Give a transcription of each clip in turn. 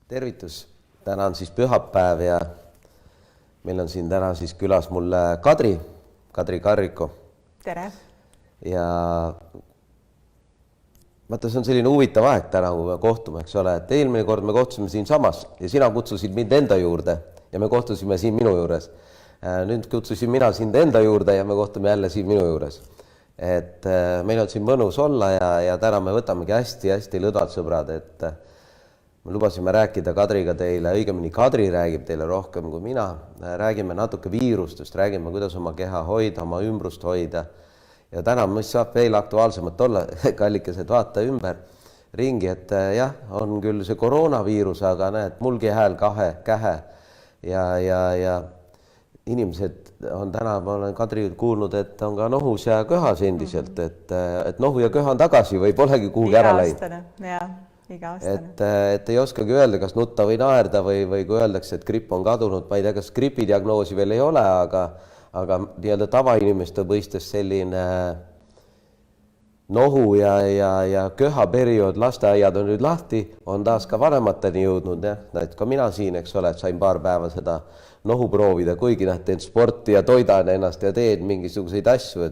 Tervitus, täna on siis pühapäev ja meil on siin täna siis külas mul Kadri Karriko. Tere! Ja vaata, see on selline huvitav aeg täna, kui me kohtume, eks ole, et eelmine kord me kohtusime siin samas ja sina kutsusid mind enda juurde ja me kohtusime siin minu juures. Nüüd kutsusin mina sind enda juurde ja me kohtume jälle siin minu juures. Et meil on siin mõnus olla ja täna me võtamegi hästi lõdvad sõbrad, et me lubasime rääkida Kadriga teile, õigemini Kadri räägib teile rohkem kui mina. Räägime natuke viirustest, räägime, kuidas oma keha hoida, oma ümbrust hoida. Ja täna, mis saab veel aktuaalsemalt olla, kallikesed, vaata ümber ringi, et jah, on küll see koroonaviirus, aga näed, mulgi hääl kähe ja inimesed on täna, ma olen Kadri kuulnud, et on ka nohus ja köhas endiselt, et nohu ja köha on tagasi või polegi kuhugi ära läinud. Et ei oskagi öelda, kas nutta või naerda või kui öeldakse, et gripp on kadunud, ma ei tea, kas gripi diagnoosi veel ei ole, aga nii-öelda tavainimeste mõistes selline nohu ja köha periood, lasteaiad on nüüd lahti, on taas ka vanemateni jõudnud. Ka mina siin, eks ole, et sain paar päeva seda nohu proovida, kuigi teen sporti ja toidan ennast ja teen mingisuguseid asju,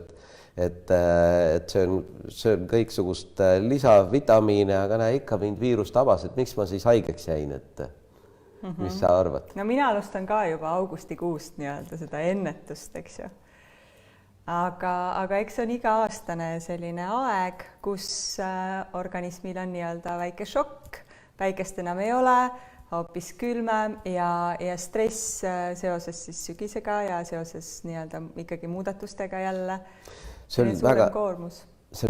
et see on kõiksugust lisavitamiine, aga näe, ikka mind viirus tabas, et miks ma siis haigeks jäin, et mis sa arvad? No mina alustan ka juba augustikuust nii-öelda seda ennetust, eks ju. Aga eks on iga-aastane selline aeg, kus organismil on nii-öelda väike šokk, päikest enam ei ole, hoopis külmem ja stress seoses siis sügisega ja seoses nii-öelda ikkagi muudatustega jälle. See on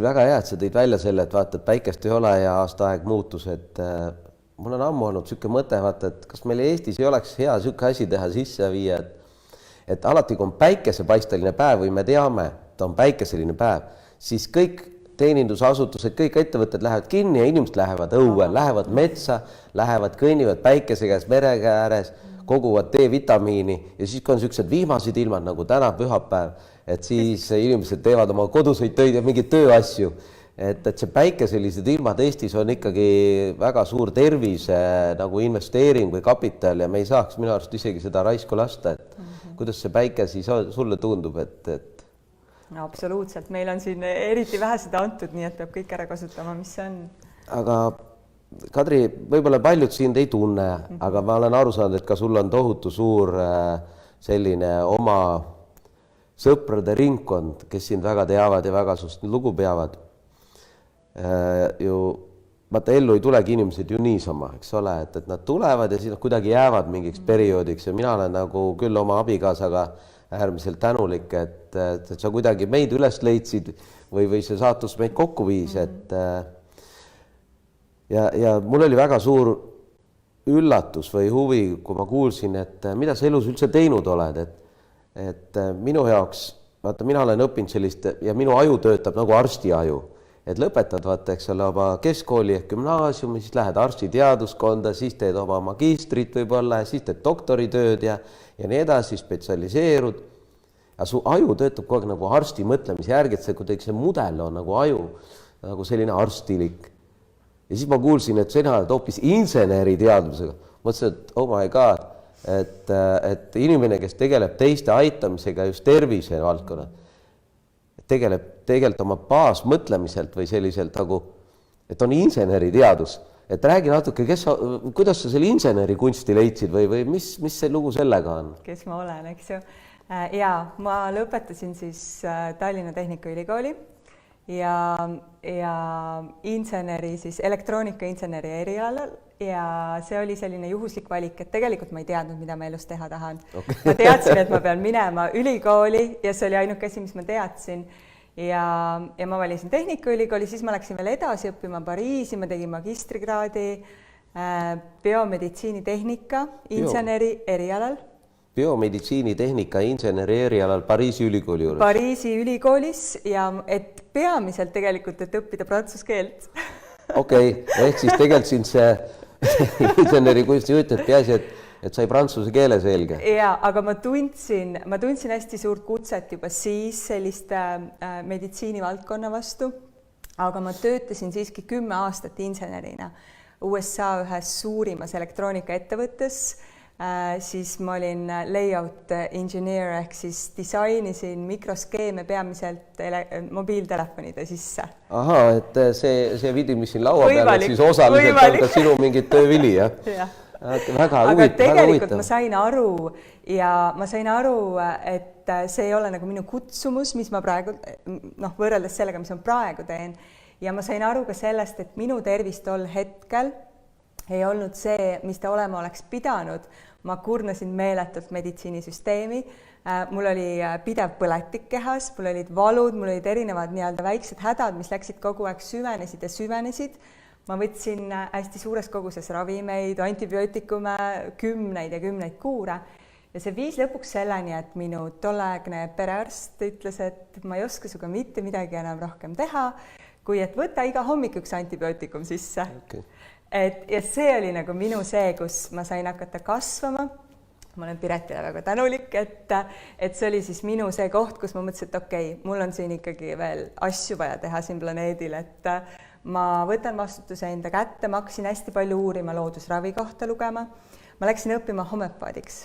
väga hea, et sa tõid välja selle, et vaata, et päikest ei ole ja aastaaeg muutus, et mul on ammu olnud siuke mõte, vaata, et kas meil Eestis ei oleks hea siuke asi teha sisse viia, et alati kui on päikesepaisteline päev või me teame, et on päikeseline päev, siis kõik teenindusasutused, kõik ettevõtted lähevad kinni ja inimesed lähevad õue, lähevad metsa, lähevad kõnnivad päikese käes, mere ääres, koguvad D-vitamiini ja siis kui on siuksed viimased ilmad nagu täna pühapäev, et siis inimesed teevad oma koduseid töid ja mingeid tööasju, et see päikeselised ilmad Eestis on ikkagi väga suur tervise nagu investeering või kapital ja me ei saaks minu arust isegi seda raisku lasta, et kuidas see päike siis sulle tundub, et No, absoluutselt, meil on siin eriti vähe seda antud, nii et peab kõik ära kasutama, mis see on. Aga Kadri, võib-olla paljud sind ei tunne, aga ma olen aru saanud, et ka sul on tohutu suur selline oma sõprade ringkond, kes sind väga teavad ja väga sust lugu peavad. Vaata, ellu ei tulegi inimesed ju niisama, eks ole, et nad tulevad ja siis kuidagi jäävad mingiks perioodiks ja mina olen nagu küll oma abikaasaga äärmiselt tänulik, et sa kuidagi meid üles leidsid või see saatus meid kokku viis, et ja mul oli väga suur üllatus või huvi, kui ma kuulsin, et mida sa elus üldse teinud oled, et minu jaoks, vaata, mina olen õppinud sellist ja minu aju töötab nagu arsti aju, et lõpetad, vaata, eks ole, oma keskkooli ehk gümnaasiumi, siis lähed arstiteaduskonda, siis teed oma magistrit võib-olla ja siis teed doktoritööd ja nii edasi, spetsialiseerud. Ja su aju töötab kogu aeg nagu arsti mõtlemise järgi, et see kuidagi see mudel on nagu aju, nagu selline arstilik. Ja siis ma kuulsin, et sina oled hoopis inseneri teadmisega. Mõtlesin, et oh my god, et inimene, kes tegeleb teiste aitamisega just tervise valdkonna, tegeleb oma baasmõtlemiselt või selliselt nagu, et on inseneri teadus. Et räägi natuke, kuidas sa selle inseneri kunsti leidsid või mis see lugu sellega on? Kes ma olen, eks ju? Jaa, ma lõpetasin siis Tallinna Tehnikaülikooli ja inseneri, siis elektroonikainseneri erialal ja see oli selline juhuslik valik, et tegelikult ma ei teadnud, mida ma elus teha tahan. Okay. Ma teadsin, et ma pean minema ülikooli ja see oli ainuke asi, mis ma teadsin. Ja ma valisin Tehnikaülikooli, siis ma läksin veel edasi õppima Pariisi, ma tegin magistrikraadi biomeditsiinitehnika inseneri erialal. Biomeditsiinitehnika inseneri erialal Pariisi ülikooli juures? Pariisi ülikoolis ja et peamiselt tegelikult, et õppida prantsuse keelt. Okei, ehk siis tegelikult siin see inseneri kunsti ütleb peaasi, et sai prantsuse keele selge. Ja, aga ma tundsin hästi suurt kutset juba siis selliste meditsiinivaldkonna vastu, aga ma töötasin siiski 10 aastat insenerina. USA ühes suurimas elektroonikaettevõttes, siis ma olin layout engineer ehk siis disainisin mikroskeeme peamiselt mobiiltelefonide sisse. Ahaa, et see video, mis siin laua peal, et siis osaliselt on ka sinu mingit töövili, jah? Väga aga tegelikult huvitav. ma sain aru, et see ei ole nagu minu kutsumus, mis ma praegu, võrreldes sellega, mis ma praegu teen. Ja ma sain aru ka sellest, et minu tervis tol hetkel ei olnud see, mis ta olema oleks pidanud. Ma kurnasin meeletult meditsiinisüsteemi. Mul oli pidev põletik kehas, mul olid valud, mul olid erinevad nii-öelda väiksed hädad, mis läksid kogu aeg süvenesid ja süvenesid. Ma võtsin hästi suures koguses ravimeid, antibiootikume, kümneid ja kümneid kuure. Ja see viis lõpuks selleni, et minu tolleaegne perearst ütles, et ma ei oska suga mitte midagi enam rohkem teha, kui et võta iga hommik üks antibiootikum sisse. Okay. Ja see oli nagu minu see, kus ma sain hakata kasvama. Ma olen Piretile väga tänulik, et see oli siis minu see koht, kus ma mõtlesin, et okei, mul on siin ikkagi veel asju vaja teha siin planeedil, et ma võtan vastutuse enda kätte, ma hakkasin hästi palju uurima loodusravi kohta lugema. Ma läksin õppima homeopaadiks.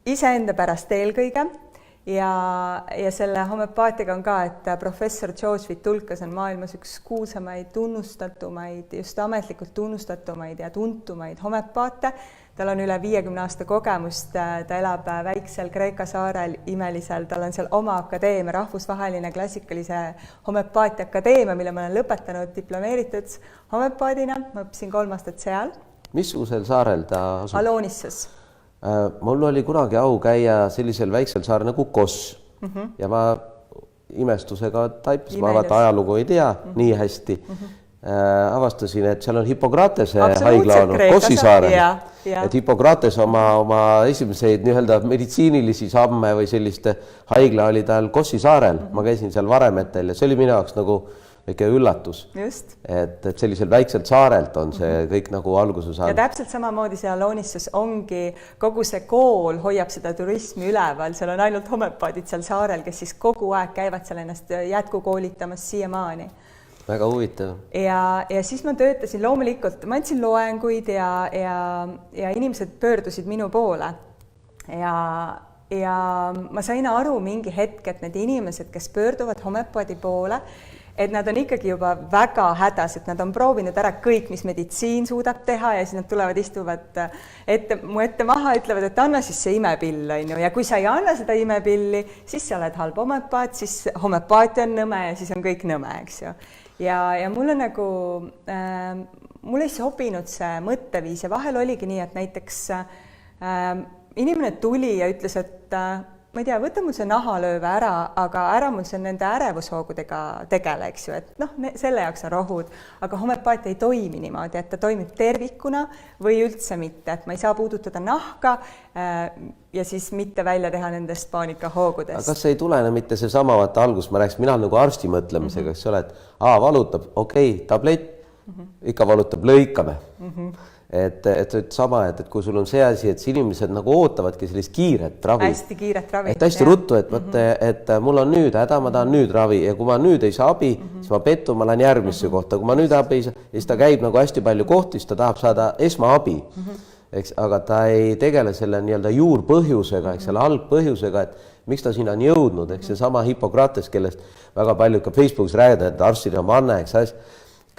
Iseenda pärast eelkõige. Ja selle homeopaatiga on ka, et professor George Vitulkas on maailmas üks kuulsamaid, tunnustatumaid, just ametlikult tunnustatumaid ja tuntumaid homeopaate. Tal on üle 50 aasta kogemust, ta elab väiksel Kreeka saarel imelisel, tal on seal oma akadeemia, rahvusvaheline klassikalise homeopaatia akadeemia, mille ma olen lõpetanud diplomeeritud homeopaadina, ma õppisin 3 aastat seal. Missugusel saarel ta asub? Alonissus. Mul oli kunagi au käia sellisel väiksel saar nagu Kos ja ma imestusega taipis, ma vaata ajalugu ei tea nii hästi. Avastasin, et seal on Hippokratese haigla olnud Kossi saarel, et Hippokrates oma esimseid meditsiinilisi samme või selliste haigla oli tal Kossi saarel. Ma käisin seal Varemetel ja see oli minu jaoks nagu väike üllatus, et sellisel väikselt saarelt on see kõik nagu alguse saanud. Ja täpselt samamoodi see Alonissus ongi, kogu see kool hoiab seda turismi üleval, seal on ainult homeopaadid seal saarel, kes siis kogu aeg käivad seal ennast jätkukoolitamas siiamaani. Väga huvitav. Ja siis ma töötasin loomulikult, ma andsin loenguid ja inimesed pöördusid minu poole. Ja ma sain aru mingi hetk, et need inimesed, kes pöörduvad homeopaadi poole, et nad on ikkagi juba väga hädas, et nad on proovinud ära kõik, mis meditsiin suudab teha ja siis nad tulevad, istuvad mu ette maha, ütlevad, et anna siis see imepill, ja kui sa ei anna seda imepilli, siis sa oled halb homeopaat, siis homeopaatia on nõme ja siis on kõik nõme, eks ju. Ja mulle nagu, mulle ei sobinud see mõtteviis ja vahel oligi nii, et näiteks inimene tuli ja ütles, et ma ei tea, võta mul see nahalööve ära, aga ära mul see nende ärevushoogudega tegele, eks ju, et selle jaoks on rohud, aga homeopaatia ei toimi niimoodi, et ta toimib tervikuna või üldse mitte, et ma ei saa puudutada nahka ja siis mitte välja teha nendest paanikahoogudest. Aga kas ei tulene mitte see sama, vaata algus, ma rääksin, mina nagu arsti mõtlemisega, eks ole, et valutab, okei, tablett, ikka valutab, lõikame. Et sama, et kui sul on see asi, et inimesed nagu ootavadki sellist kiiret ravi. Hästi kiiret ravi. Et hästi ruttu, et mul on nüüd häda, ma tahan nüüd ravi ja kui ma nüüd ei saa abi, siis ma pettun, ma lähen järgmisse kohta. Kui ma nüüd abi ei saa, siis ta käib nagu hästi palju kohti, siis ta tahab saada esmaabi. Aga ta ei tegele selle nii-öelda juurpõhjusega, selle algpõhjusega, et miks ta sinna on jõudnud. See sama Hippokrates, kellest väga palju ka Facebookis räägida, et arstid on vanne, eks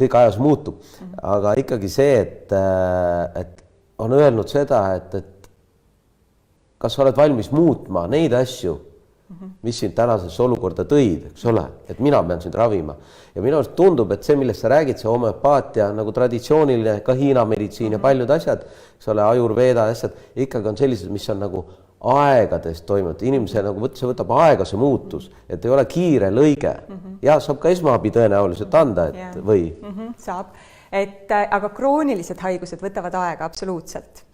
kõik ajas muutub, aga ikkagi see, et on öelnud seda, et kas sa oled valmis muutma neid asju, mis sind tänasesse olukorda tõid, eks ole, et mina pean sind ravima. Ja minu arust tundub, et see, millest sa räägid, see homeopaatia, nagu traditsiooniline, ka Hiina meditsiin ja paljud asjad, eks ole, ajurveeda asjad, ikkagi on sellised, mis on nagu aegades toimunud. Inimese nagu see võtab aega see muutus, et ei ole kiire lõige. Ja saab ka esmaabi tõenäoliselt anda, et või? Saab. Aga kroonilised haigused võtavad aega absoluutselt.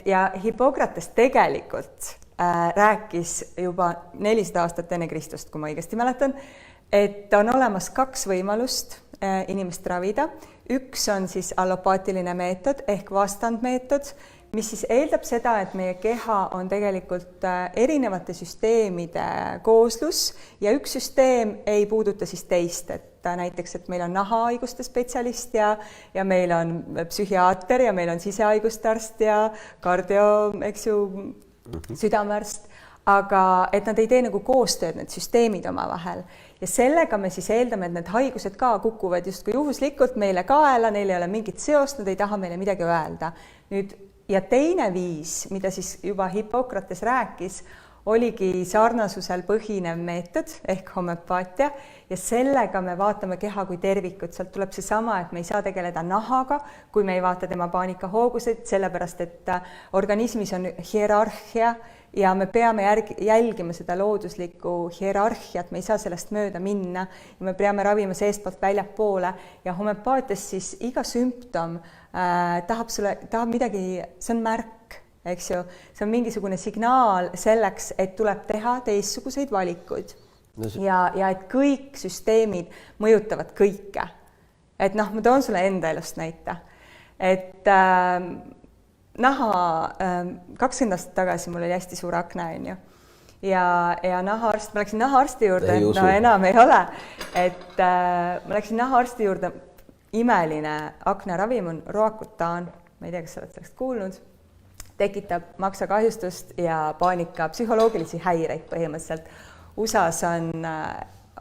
Ja Hippokrates tegelikult rääkis juba 400 aastat enne Kristust, kui ma õigesti mäletan, et on olemas 2 võimalust inimest ravida. Üks on siis allopaatiline meetod ehk vastandmeetod, mis siis eeldab seda, et meie keha on tegelikult erinevate süsteemide kooslus ja üks süsteem ei puuduta siis teist, et näiteks, et meil on nahahaiguste spetsialist ja meil on psühhiaater ja meil on sisehaiguste arst ja kardio, eks ju, südamearst, aga et nad ei tee nagu koostööd, need süsteemid omavahel. Ja sellega me siis eeldame, et need haigused ka kukuvad justkui juhuslikult meile kaela, neil ei ole mingit seost, nad ei taha meile midagi öelda. Nüüd, ja teine viis, mida siis juba Hippokrates rääkis, oligi sarnasusel põhinev meetod ehk homöopaatia ja sellega me vaatame keha kui tervikut. Sealt tuleb see sama, et me ei saa tegeleda nahaga, kui me ei vaata tema paanikahooguseid, sellepärast et organismis on hierarhia ja me peame jälgima seda looduslikku hierarhiat, me ei saa sellest mööda minna ja me peame ravima seestpoolt väljapoole ja homöopaatias siis iga sümptom tahab midagi, see on märk, eks ju, see on mingisugune signaal selleks, et tuleb teha teistsuguseid valikuid ja et kõik süsteemid mõjutavad kõike. Et noh, ma toon sulle enda elust näite, et naha 20 aastat tagasi mul oli hästi suur akne, on ju. Ja nahaarst, ma läksin nahaarsti juurde, no enam ei ole, et ma läksin nahaarsti juurde, imeline akneravim on Roacutan, ma ei tea, kas sa oled sellest kuulnud, tekitab maksakahjustust ja paanika, psühholoogilisi häireid põhimõtteliselt. USAs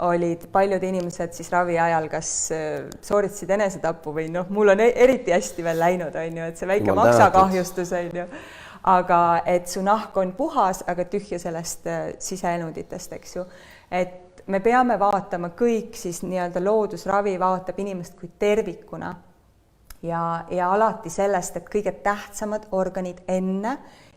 olid paljud inimesed siis ravi ajal, kas sooritasid enesetapu või noh, mul on eriti hästi veel läinud, on ju, et see väike maksakahjustus, on ju. Aga et su nahk on puhas, aga tühja sellest siseelunditest, eks ju. Et me peame vaatama kõik siis nii-öelda loodusravi vaatab inimest kui tervikuna ja alati sellest, et kõige tähtsamad organid enne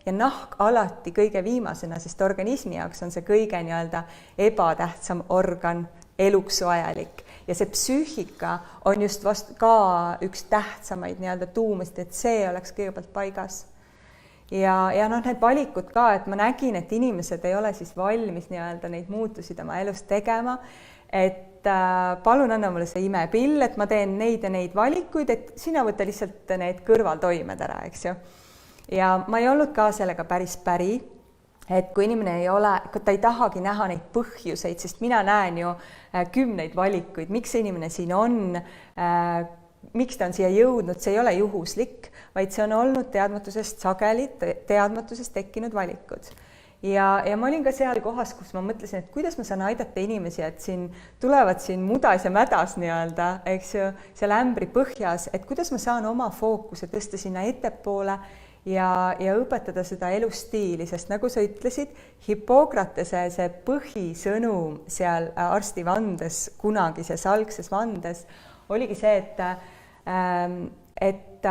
ja nahk alati kõige viimasena, sest organismi jaoks on see kõige nii-öelda ebatähtsam organ eluks vajalik ja see psüühika on just vast ka üks tähtsamaid nii-öelda tuumist, et see oleks kõigepealt paigas. Ja noh, need valikud ka, et ma nägin, et inimesed ei ole siis valmis nii-öelda neid muutusid oma elus tegema, et palun anna mulle see imepill, et ma teen neid ja neid valikuid, et sina võta lihtsalt need kõrvaltoimed ära, eks ju. Ja ma ei olnud ka sellega päris päri, et kui inimene ei ole, ta ei tahagi näha neid põhjuseid, sest mina näen ju 10 valikuid, miks see inimene siin on, miks ta on siia jõudnud, see ei ole juhuslik, vaid see on olnud teadmatusest sageli, teadmatusest tekkinud valikud. Ja ma olin ka seal kohas, kus ma mõtlesin, et kuidas ma saan aidata inimesi, et siin tulevad siin mudas ja mädas nii-öelda, eks ju, seal ämbri põhjas, et kuidas ma saan oma fookuse tõsta sinna ettepoole ja õpetada seda elustiili, sest nagu sa ütlesid, Hippokratese see põhisõnum seal arsti vandes, kunagises algses vandes, oligi see, et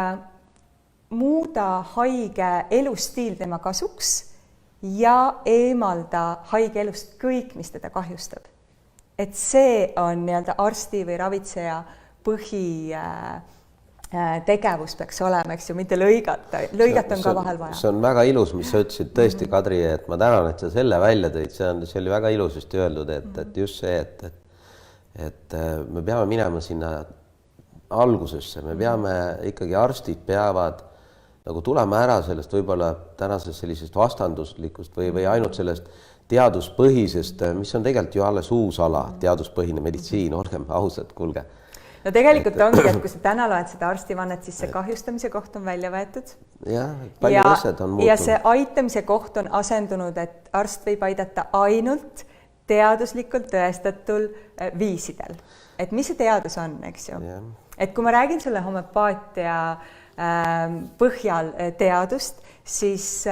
muuda haige elustiil tema kasuks ja eemalda haige elust kõik, mis teda kahjustab. Et see on nii-öelda arsti või ravitseja tegevus peaks olema, eks ju, mitte lõigata. Lõigata on ka vahel vaja. See on väga ilus, mis sa ütlesid tõesti, Kadri, et ma tänan, et sa selle välja tõid. See oli väga ilusasti öeldud, et just see, et me peame minema sinna algusesse, me peame ikkagi, arstid peavad nagu tulema ära sellest võib-olla tänasest sellisest vastanduslikust või ainult sellest teaduspõhisest, mis on tegelikult ju alles uus ala, teaduspõhine meditsiin, olgem ausad, kuulge. No tegelikult ongi, et kui sa täna loed seda arstivannet, siis see kahjustamise koht on välja võetud. Paljud asjad on muutunud. Ja see aitamise koht on asendunud, et arst võib aidata ainult teaduslikult tõestatul viisidel. Et mis see teadus on, eks ju? Et kui ma räägin sulle homöopaatia põhjal teadust, siis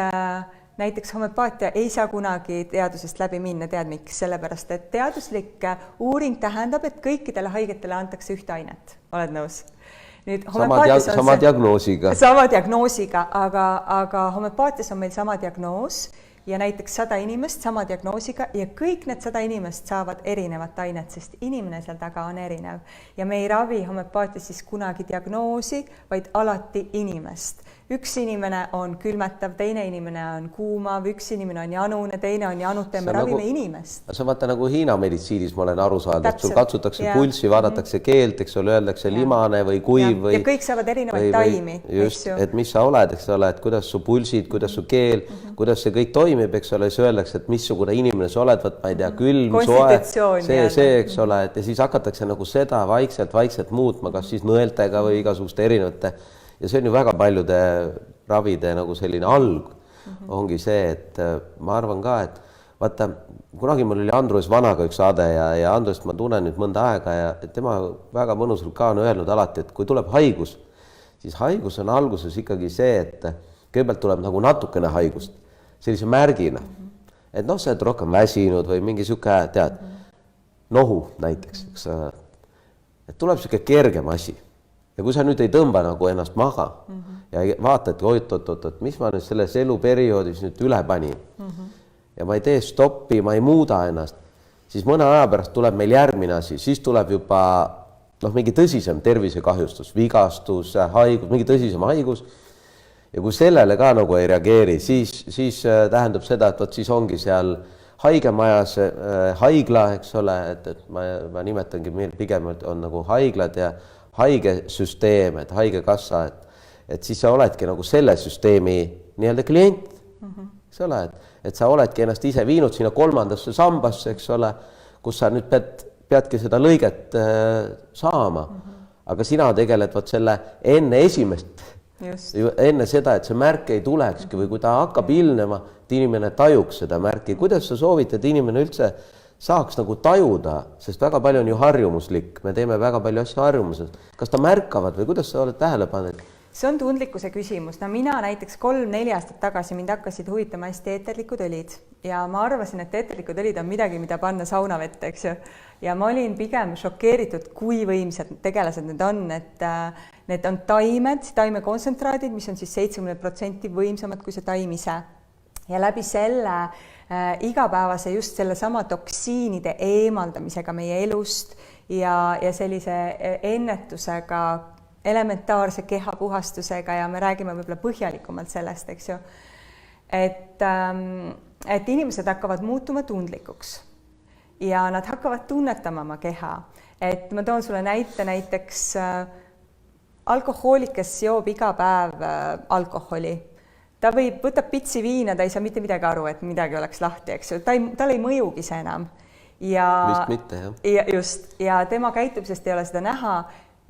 näiteks homöopaatia ei saa kunagi teadusest läbi minna, tead miks, sellepärast, et teaduslik uuring tähendab, et kõikidele haigetele antakse ühte ainet. Oled nõus? Nüüd, sama diagnoosiga. Sama diagnoosiga, aga homöopaatias on meil sama diagnoos ja näiteks 100 inimest sama diagnoosiga ja kõik need 100 inimest saavad erinevat ainet, sest inimene seal taga on erinev. Ja me ei ravi homöopaatias siis kunagi diagnoosi, vaid alati inimest. üks inimene on külmetav, teine inimene on kuumav, üks inimene on janune, teine on janutaja, me ravime inimest. See on vaata nagu Hiina meditsiinis ma olen aru saanud, et sul katsutakse pulssi, vaadatakse keelt, eks ole, öeldakse limane või kuiv või... Ja kõik saavad erinevaid taimi. Just, et mis sa oled, eks ole, et kuidas su pulsid, kuidas su keel, kuidas see kõik toimib, eks ole, siis öeldakse, et missugune inimene sa oled, võt ma ei tea, külm, soe, see, eks ole, et ja siis hakatakse nagu seda vaikselt muutma, kas siis nõeltega või igasuguste erinevate. Ja see on ju väga paljude ravide nagu selline alg ongi see, et ma arvan ka, et vaata, kunagi mul oli Andrus Vanaga üks saade ja Andrust ma tunnen nüüd mõnda aega ja tema väga mõnusalt ka on öelnud alati, et kui tuleb haigus, siis haigus on alguses ikkagi see, et kõigepealt tuleb nagu natukene haigust, sellise märgina. Et noh, sa oled rohkem väsinud või mingi siuke, tead, nohu näiteks, et tuleb siuke kergem asi. Ja kui sa nüüd ei tõmba nagu ennast maha ja vaatad, oot, mis ma nüüd selles eluperioodis nüüd üle panin ja ma ei tee stoppi, ma ei muuda ennast, siis mõne aja pärast tuleb meil järgmine asi, siis tuleb juba mingi tõsisem tervisekahjustus, vigastus, haigus, mingi tõsisem haigus ja kui sellele ka nagu ei reageeri, siis tähendab seda, et siis ongi seal haigemajas haigla, eks ole, et ma nimetangi, meil pigem on nagu haiglad ja haigesüsteem, et haigekassa, et siis sa oledki nagu selle süsteemi nii-öelda klient, eks ole, et sa oledki ennast ise viinud sinna 3. sambasse, eks ole, kus sa nüüd peadki seda lõiget saama, aga sina tegeled selle enne esimest, enne seda, et see märk ei tulekski või kui ta hakkab ilnema, et inimene tajuks seda märki. Kuidas sa soovid, et inimene üldse saaks nagu tajuda, sest väga palju on ju harjumuslik, me teeme väga palju asju harjumusest. Kas ta märkavad või kuidas sa oled tähele pannud? See on tundlikkuse küsimus. No mina näiteks 3-4 aastat tagasi mind hakkasid huvitama hästi eeterlikud õlid ja ma arvasin, et eeterlikud õlid on midagi, mida panna saunavette, eks ju. Ja ma olin pigem šokeeritud, kui võimsad tegelased need on, et need on taimekontsentraadid, mis on siis 70% võimsamad kui see taim ise. Ja läbi selle igapäevase just selle sama toksiinide eemaldamisega meie elust ja sellise ennetusega, elementaarse kehapuhastusega ja me räägime võib-olla põhjalikumalt sellest, eks ju, et inimesed hakkavad muutuma tundlikuks ja nad hakkavad tunnetama oma keha. Et ma toon sulle näiteks alkohoolik, kes joob iga päev alkoholi. Ta võtab pitsi viina, ta ei saa mitte midagi aru, et midagi oleks lahti, eks ju. Tal ei mõjugi see enam. Vist mitte, jah. Just, ja tema käitumisest ei ole seda näha.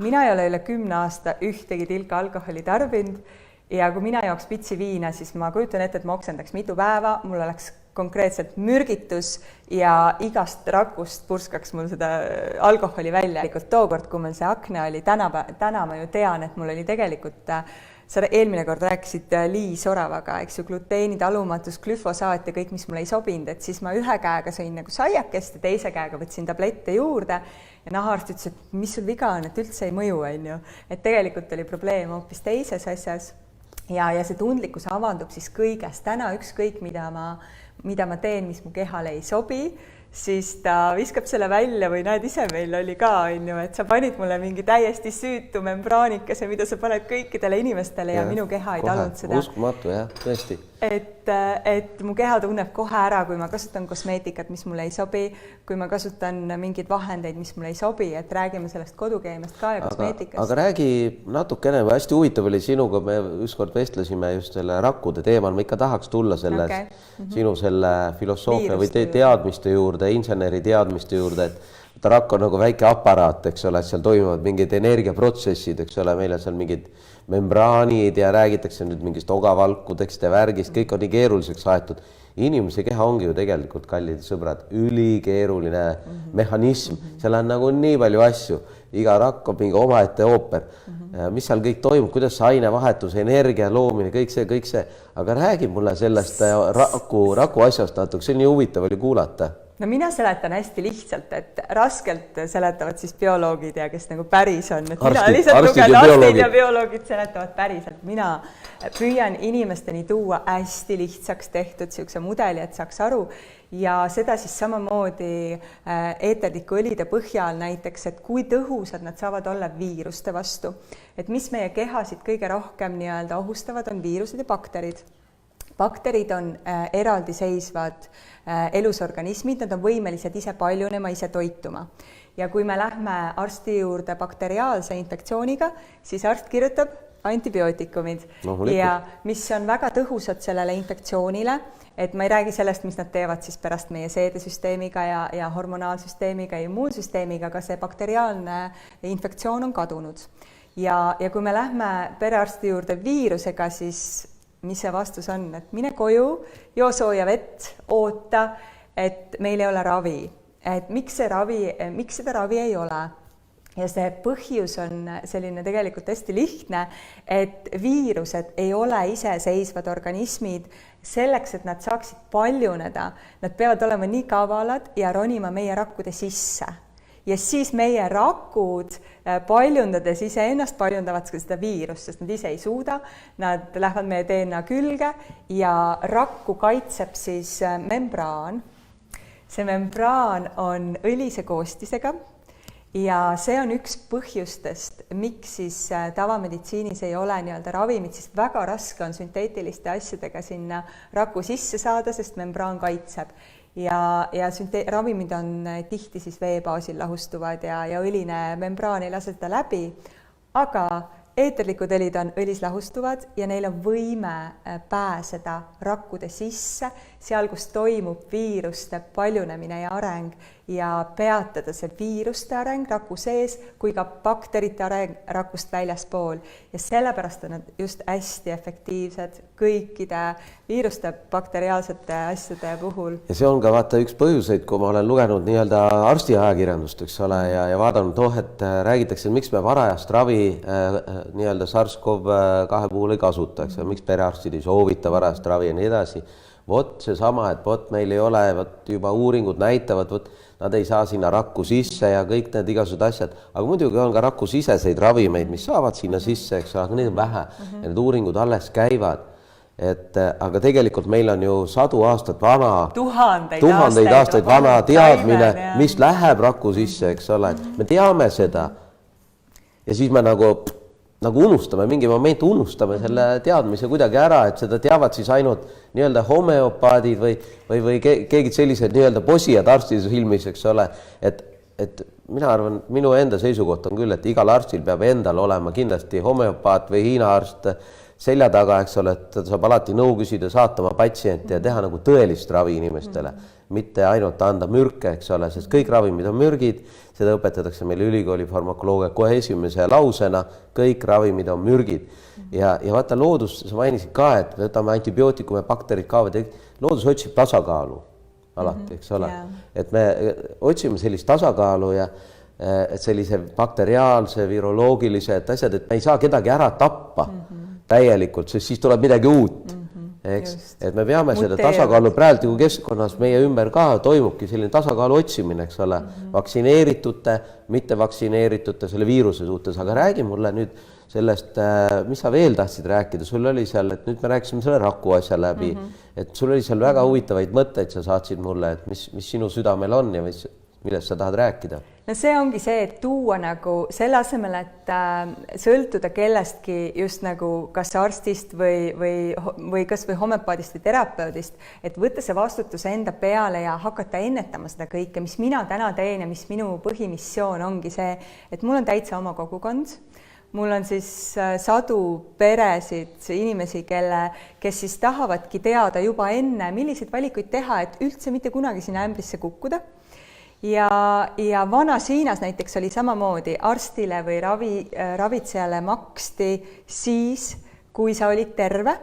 Mina ei ole üle 10 aasta ühtegi tilka alkoholi tarbinud ja kui mina jooks pitsi viina, siis ma kujutan ette, et ma oksendaks mitu päeva, mul oleks konkreetselt mürgitus ja igast rakust purskaks mul seda alkoholi välja. Tookord, kui meil see akne oli, täna ma ju tean, et mul oli tegelikult sa eelmine kord rääkisid Liis Oravaga, eks ju, gluteeni talumatus, glüfosaat ja kõik, mis mulle ei sobinud, et siis ma ühe käega sõin nagu saiakest ja teise käega võtsin tablette juurde ja nahaarst ütles, et mis sul viga on, et üldse ei mõju, on ju. Et tegelikult oli probleem hoopis teises asjas ja see tundlikkus avandub siis kõigest. Täna ükskõik, mida ma teen, mis mu kehale ei sobi, siis ta viskab selle välja või näed ise meil oli ka, et sa panid mulle mingi täiesti süütu membraanikese, mida sa paned kõikidele inimestele ja minu keha ei talunud seda. Uskumatu, jah, tõesti. Et mu keha tunneb kohe ära, kui ma kasutan kosmeetikat, mis mulle ei sobi, kui ma kasutan mingeid vahendeid, mis mulle ei sobi, et räägime sellest kodukeemiast ka ja kosmeetikast. Aga räägi natukene, hästi huvitav oli sinuga, me ükskord vestlesime just selle rakkude teemal, ma ikka tahaks tulla sinu selle filosoofia või teadmiste juurde, inseneri teadmiste juurde, et rakk on nagu väike aparaat, eks ole, et seal toimuvad mingid energiaprotsessid, eks ole, meil on seal mingid membraanid ja räägitakse nüüd mingist ogavalkudest ja värgist, kõik on nii keeruliseks aetud. Inimese keha ongi ju tegelikult, kallid sõbrad, ülikeeruline mehhanism, seal on nagu nii palju asju, iga rakk on mingi omaette ooper, mis seal kõik toimub, kuidas see ainevahetus, energia loomine, kõik see, aga räägi mulle sellest raku asjast natuke, see on nii huvitav oli kuulata. no mina seletan hästi lihtsalt, et raskelt seletavad siis bioloogid ja kes nagu päris on, et mina lihtsalt lugen arstid ja bioloogid seletavad päriselt. Mina püüan inimesteni tuua hästi lihtsaks tehtud siukse mudeli, et saaks aru ja seda siis samamoodi eeterliku õlide põhjal näiteks, et kui tõhusad nad saavad olla viiruste vastu. Et mis meie kehasid kõige rohkem nii-öelda ohustavad, on viirused ja bakterid. Bakterid on eraldiseisvad elusorganismid, nad on võimelised ise paljunema, ise toituma. Ja kui me lähme arsti juurde bakteriaalse infektsiooniga, siis arst kirjutab antibiootikumid ja mis on väga tõhusad sellele infektsioonile, et ma ei räägi sellest, mis nad teevad siis pärast meie seedesüsteemiga ja hormonaalsüsteemiga ja immuunsüsteemiga, aga see bakteriaalne infektsioon on kadunud. Ja kui me lähme perearsti juurde viirusega, siis mis see vastus on, et mine koju, joo sooja vett, oota, et meil ei ole ravi. Et miks seda ravi ei ole? Ja see põhjus on selline tegelikult hästi lihtne, et viirused ei ole iseseisvad organismid. Selleks, et nad saaksid paljuneda, nad peavad olema nii kavalad ja ronima meie rakkude sisse. Ja siis meie rakud paljundades iseennast paljundavad seda viirust, sest nad ise ei suuda, nad lähevad meie DNA külge ja rakku kaitseb siis membraan. See membraan on õlise koostisega ja see on üks põhjustest, miks siis tavameditsiinis ei ole nii-öelda ravimid, siis väga raske on sünteetiliste asjadega sinna raku sisse saada, sest membraan kaitseb. Ja ravimid on tihti siis vee baasil lahustuvad ja õline membraan ei lase seda läbi, aga eeterlikud õlid on õlis lahustuvad ja neil on võime pääseda rakkude sisse, seal, kus toimub viiruste paljunemine ja areng ja peatada see viiruste areng raku sees kui ka bakterite areng rakust väljaspool. Ja sellepärast on nad just hästi efektiivsed kõikide viiruste bakteriaalsete asjade puhul. Ja see on ka vaata üks põhjuseid, kui ma olen lugenud nii-öelda arstiajakirjandust, eks ole, ja vaadanud, et räägitakse, miks me varajast ravi nii-öelda SARS-CoV-2 puhul ei kasuta, eks ole, miks perearstid ei soovita varajast ravi ja nii edasi. Vot seesama, et meil ei ole, juba uuringud näitavad, nad ei saa sinna rakku sisse ja kõik need igasugused asjad, aga muidugi on ka rakusiseseid ravimeid, mis saavad sinna sisse, eks ole, aga neid on vähe ja need uuringud alles käivad. Aga tegelikult meil on ju sadu aastat vana, tuhandeid aastaid vana teadmine, mis läheb raku sisse, eks ole, me teame seda ja siis me nagu unustame, mingi moment unustame selle teadmise kuidagi ära, et seda teavad siis ainult nii-öelda homeopaadid või keegi sellised nii-öelda posijad arstide silmis, eks ole, et mina arvan, minu enda seisukoht on küll, et igal arstil peab endal olema kindlasti homeopaat või Hiina arst selja taga, eks ole, et ta saab alati nõu küsida, saata oma patsiente ja teha nagu tõelist ravi inimestele, mitte ainult anda mürke, eks ole, sest kõik ravimid on mürgid, seda õpetatakse meile ülikooli farmakoloogia kohe esimese lausena, kõik ravimid on mürgid. Ja vaata loodus, sa mainisid ka, et võtame antibiootikume, bakterid kaavad, loodus otsib tasakaalu alati, eks ole, et me otsime sellist tasakaalu ja et sellise bakteriaalse, viroloogilise asjad, et me ei saa kedagi ära tappa täielikult, sest siis tuleb midagi uut. Et me peame seda tasakaalu praegu keskkonnas meie ümber ka toimubki selline tasakaalu otsimine, eks ole, vaktsineeritute, mitte vaktsineeritute selle viiruse suhtes, aga räägi mulle nüüd sellest, mis sa veel tahtsid rääkida, sul oli seal, et nüüd me rääkisime selle raku asja läbi, et sul oli seal väga huvitavaid mõtteid, sa saatsid mulle, et mis sinu südamel on ja millest sa tahad rääkida? No see ongi see, et tuua nagu selle asemel, et sõltuda kellestki just nagu kas arstist või kas või homeopaadist või terapeudist, et võtta see vastutus enda peale ja hakata ennetama seda kõike, mis mina täna teen ja mis minu põhimissioon ongi see, et mul on täitsa oma kogukond, mul on siis sadu peresid, inimesi, kes siis tahavadki teada juba enne, milliseid valikuid teha, et üldse mitte kunagi sinna ämbrisse kukkuda. Ja vanas Hiinas näiteks oli samamoodi, arstile või ravitsejale maksti siis, kui sa olid terve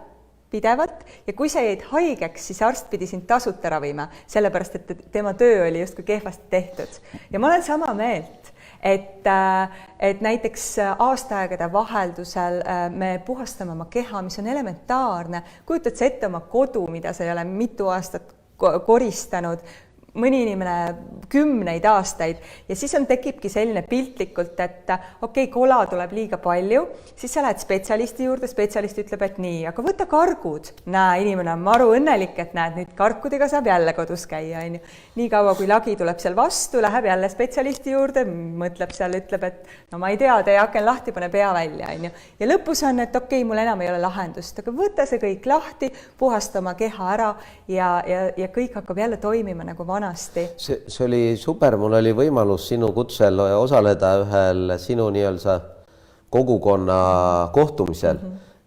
pidevalt ja kui sa jäid haigeks, siis arst pidi sind tasuta ravima, sellepärast et tema töö oli justkui kehvasti tehtud. Ja ma olen sama meelt, et näiteks aastaaegade vaheldusel me puhastame oma keha, mis on elementaarne, kujutad sa ette oma kodu, mida sa ei ole mitu aastat koristanud, mõni inimene 10 aastaid ja siis tekibki selline piltlikult, et okei, kola tuleb liiga palju, siis sa lähed spetsialisti juurde, spetsialist ütleb, et nii, aga võta kargud. Näe, inimene on maru õnnelik, et näed, nüüd karkudega saab jälle kodus käia. Nii kaua, kui lagi tuleb seal vastu, läheb jälle spetsialisti juurde, mõtleb seal, ütleb, et no ma ei tea, tee aken lahti, pane pea välja. Ja lõpus on, et okei, mul enam ei ole lahendust, aga võta see kõik lahti, puhasta oma keha ära ja kõik hakkab jälle toimima nagu vanasti. See oli super, mul oli võimalus sinu kutsel osaleda ühel sinu nii-öelda kogukonna kohtumisel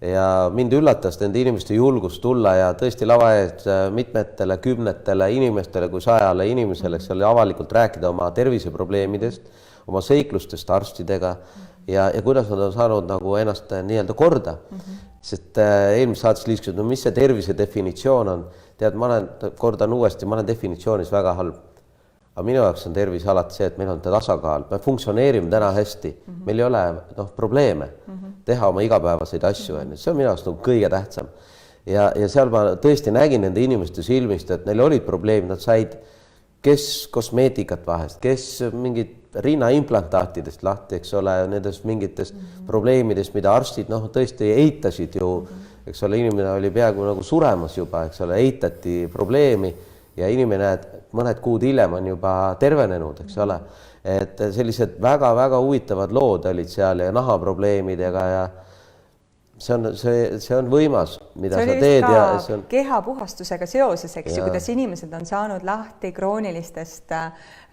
ja mind üllatas nende inimeste julgust tulla ja tõesti lava ees mitmetele, 10 inimestele kui 100 inimesele, eks ole, avalikult rääkida oma terviseprobleemidest, oma seiklustest arstidega ja kuidas nad on saanud nagu ennast nii-öelda korda. Sest eelmise saates liiskusid, no mis see tervise definitsioon on? Tead, kordan uuesti, ma olen definitsioonis väga halb. Aga minu jaoks on tervis alati see, et meil on tasakaal. Me funktsioneerime täna hästi. Meil ei ole probleeme teha oma igapäevaseid asju. See on minu jaoks kõige tähtsam. Ja seal ma tõesti nägin nende inimeste silmist, et neil olid probleemid, nad said kes kosmeetikat vahest, kes mingid rinnaimplantaatidest lahti, eks ole, nendest mingitest probleemidest, mida arstid tõesti eitasid ju, eks ole, inimene oli peaaegu nagu suremas juba, eks ole, eitati probleemi ja inimene mõned kuud hiljem on juba tervenenud, eks ole, et sellised väga-väga huvitavad lood olid seal ja nahaprobleemidega ja see on võimas, mida sa teed ja see on kehapuhastusega seoses, eks ju, kuidas inimesed on saanud lahti kroonilistest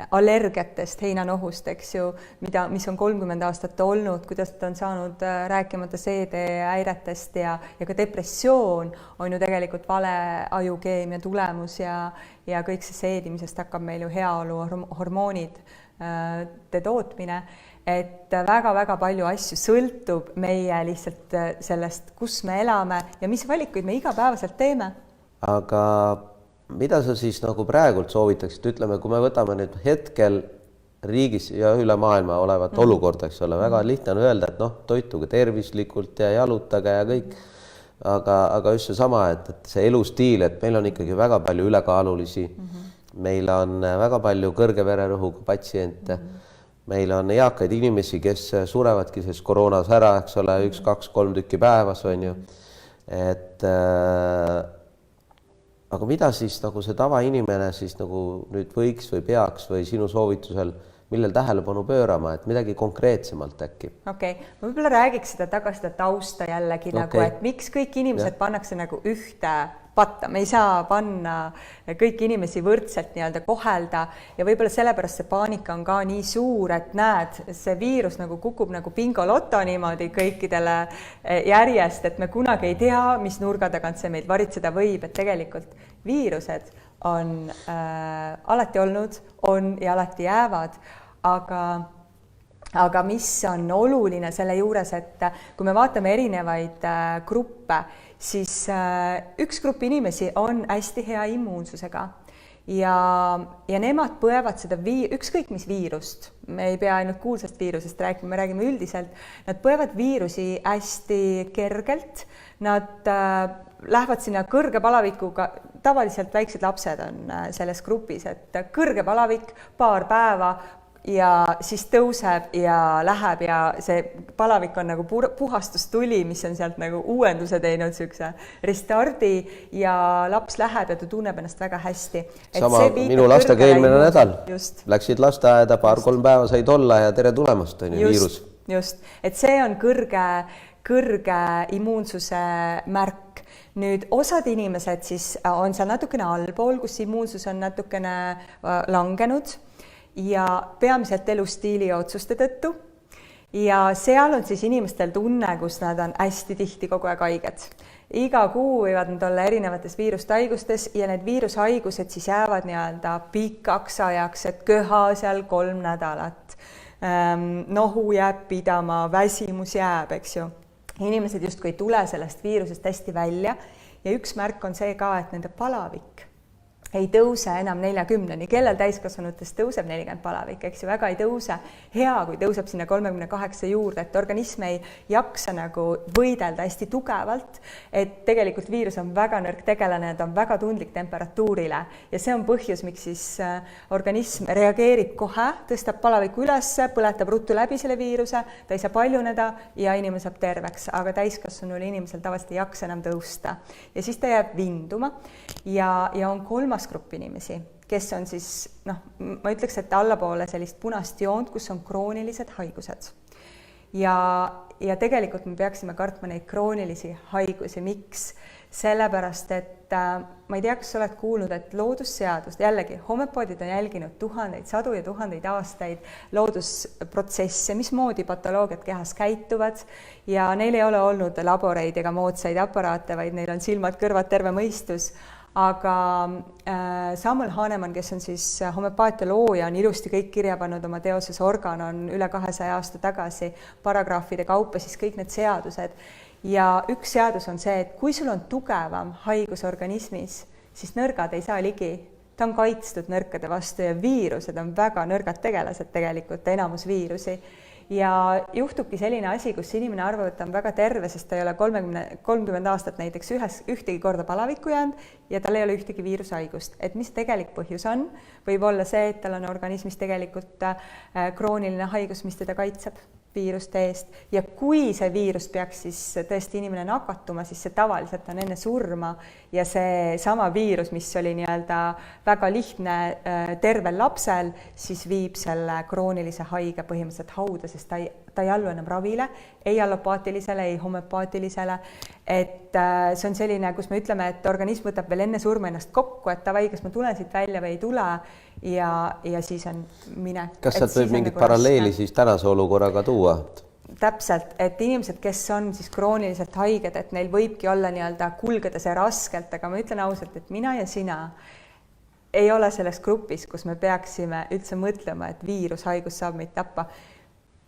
allergiatest, heinanohust, eks ju, mis on 30 aastat olnud, kuidas ta on saanud rääkimata seedehäiretest ja ka depressioon on ju tegelikult vale ajukeemia tulemus ja kõik see seedimisest hakkab meil ju heaolu hormoonid tootmine, et väga-väga palju asju sõltub meie lihtsalt sellest, kus me elame ja mis valikuid me igapäevaselt teeme. Aga mida sa siis nagu praegult soovitaksid, ütleme, kui me võtame nüüd hetkel riigis ja üle maailma olevat olukorda, eks ole, väga lihtne on öelda, et toituge tervislikult ja jalutage ja kõik, aga just see sama, et see elustiil, et meil on ikkagi väga palju ülekaalulisi, meil on väga palju kõrge vererõhuga patsiente, meil on eakaid inimesi, kes surevadki selles koroonas ära, eks ole, 1, 2, 3 tükki päevas on ju. Et aga mida siis nagu see tavainimene siis nagu nüüd võiks või peaks või sinu soovitusel, millel tähelepanu pöörama, et midagi konkreetsemalt äkki? Okei, ma võib-olla räägiks seda tausta jällegi nagu, et miks kõik inimesed pannakse nagu ühte patta, me ei saa panna kõiki inimesi võrdselt nii-öelda kohelda ja võib-olla sellepärast see paanika on ka nii suur, et näed, see viirus nagu kukub nagu bingoloto niimoodi kõikidele järjest, et me kunagi ei tea, mis nurga tagant see meid varitseda võib, et tegelikult viirused on alati olnud, on ja alati jäävad, aga mis on oluline selle juures, et kui me vaatame erinevaid gruppe, siis üks grupp inimesi on hästi hea immuunsusega ja nemad põevad seda ükskõik mis viirust, me ei pea ainult kuulsast viirusest rääkima, me räägime üldiselt, nad põevad viirusi hästi kergelt, nad lähevad sinna kõrge palavikuga, tavaliselt väiksed lapsed on selles grupis, et kõrge palavik, paar päeva ja siis tõuseb ja läheb ja see palavik on nagu puhastustuli, mis on sealt nagu uuenduse teinud sükse restardi ja laps läheb ja ta tunneb ennast väga hästi. Sama minu lastega eelmine nädal. Läksid lasteaeda, 2-3 päeva said olla ja tere tulemast on ju viirus. Just, et see on kõrge immuunsuse märk. Nüüd osad inimesed siis on seal natukene allpool, kus immuunsus on natukene langenud ja peamiselt elustiili otsuste tõttu ja seal on siis inimestel tunne, kus nad on hästi tihti kogu aeg haiged. Iga kuu võivad nad olla erinevates viirushaigustes ja need viirushaigused siis jäävad nii-öelda pikaks ajaks, et köha seal 3 nädalat, nohu jääb pidama, väsimus jääb, eks ju. Inimesed justkui ei tule sellest viirusest hästi välja ja üks märk on see ka, et nende palavik ei tõuse enam 40-ni, kellel täiskasvanutest tõuseb 40 palavik, eks ju, väga ei tõuse. Hea, kui tõuseb sinna 38 juurde, et organism ei jaksa nagu võidelda hästi tugevalt, et tegelikult viirus on väga nõrk tegelane, ta on väga tundlik temperatuurile ja see on põhjus, miks siis organism reageerib kohe, tõstab palaviku üles, põletab ruttu läbi selle viiruse, ta ei saa paljuneda ja inimene saab terveks, aga täiskasvanul inimesel tavaliselt ei jaksa enam tõusta ja siis ta jääb vinduma ja on kolmas grupp inimesi, kes on siis, ma ütleks, et allapoole sellist punast joont, kus on kroonilised haigused. Ja tegelikult me peaksime kartma neid kroonilisi haigusi. Miks? Sellepärast, et ma ei tea, kas oled kuulnud, et loodusseadust, jällegi homeopaadid on jälginud tuhandeid, sadu ja tuhandeid aastaid loodusprotsesse, mismoodi patoloogiad kehas käituvad ja neil ei ole olnud laboreid ega moodsaid aparaate, vaid neil on silmad, kõrvad, terve mõistus. Aga Samuel Hahnemann, kes on siis homöopaatia looja, on ilusti kõik kirja pannud oma teoses Organ, on üle 200 aasta tagasi paragraafide kaupa siis kõik need seadused. Ja üks seadus on see, et kui sul on tugevam haigus organismis, siis nõrgad ei saa ligi. Ta on kaitstud nõrkade vastu ja viirused on väga nõrgad tegelased tegelikult, enamus viirusi. Ja juhtubki selline asi, kus inimene arvab, et ta on väga terve, sest ta ei ole 30 aastat näiteks ühtegi korda palavikku jäänud ja tal ei ole ühtegi viirushaigust. Et mis tegelik põhjus on? Võib olla see, et tal on organismis tegelikult krooniline haigus, mis teda kaitseb viiruste eest ja kui see viirus peaks siis tõesti inimene nakatuma, siis see tavaliselt on enne surma ja see sama viirus, mis oli nii-öelda väga lihtne tervel lapsel, siis viib selle kroonilise haige põhimõtteliselt hauda, sest ta ei allu enam ravile, ei allopaatilisele, ei homeopaatilisele. Et see on selline, kus me ütleme, et organism võtab veel enne surma ennast kokku, et davai, kas ma tulen siit välja või ei tule ja siis on minek. Kas sealt võib mingit paralleeli siis tänase olukorraga tuua? Täpselt, et inimesed, kes on siis krooniliselt haiged, et neil võibki olla nii-öelda kulgeda see raskelt, aga ma ütlen ausalt, et mina ja sina ei ole selles grupis, kus me peaksime üldse mõtlema, et viirushaigus saab meid tappa.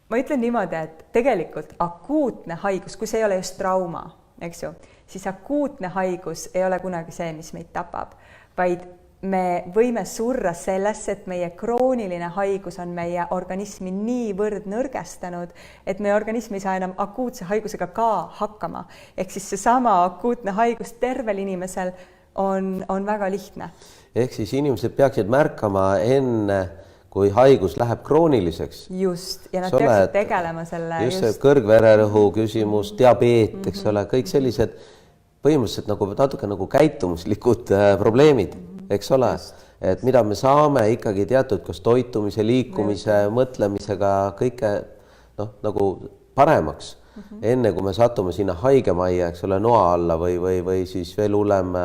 Ma ütlen niimoodi, et tegelikult akuutne haigus, kui see ei ole just trauma, eks ju, siis akuutne haigus ei ole kunagi see, mis meid tapab, vaid me võime surra sellesse, et meie krooniline haigus on meie organismi niivõrd nõrgestanud, et meie organism ei saa enam akuutse haigusega ka hakkama. Ehk siis seesama akuutne haigus tervel inimesel on väga lihtne. Ehk siis inimesed peaksid märkama enne, kui haigus läheb krooniliseks. Just, ja nad peaksid tegelema selle. Just see kõrgvererõhu küsimus, diabeet, eks ole, kõik sellised põhimõtteliselt nagu natuke nagu käitumuslikud probleemid, eks ole, et mida me saame ikkagi teatud kas toitumise, liikumise, mõtlemisega kõike nagu paremaks, enne kui me satume sinna haigemajja, eks ole, noa alla või siis veel hullem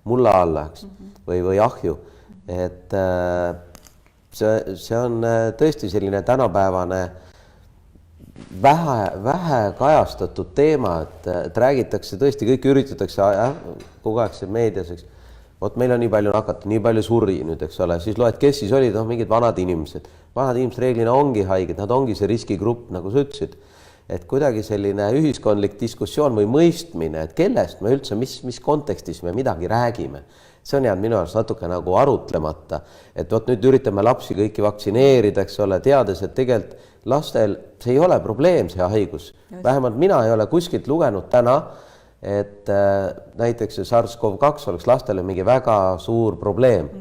mulla alla, eks, või ahju, et see on tõesti selline tänapäevane vähe kajastatud teema, et räägitakse tõesti, kõik üritatakse kogu aeg see meedias, eks. Vot meil on nii palju nakata, nii palju suri nüüd, eks ole, siis loed, kes siis olid, mingid vanad inimesed. Vanad inimesed reeglina ongi haiged, nad ongi see riskigrupp, nagu sa ütlesid. Et kuidagi selline ühiskondlik diskussioon või mõistmine, et kellest me üldse, mis kontekstis me midagi räägime. See on jäänud minu arust natuke nagu arutlemata, et vot nüüd üritame lapsi kõiki vaktsineerida, eks ole, teades, et tegelikult lastel see ei ole probleem, see haigus. Vähemalt mina ei ole kuskilt lugenud täna, et näiteks see SARS-CoV-2 oleks lastele mingi väga suur probleem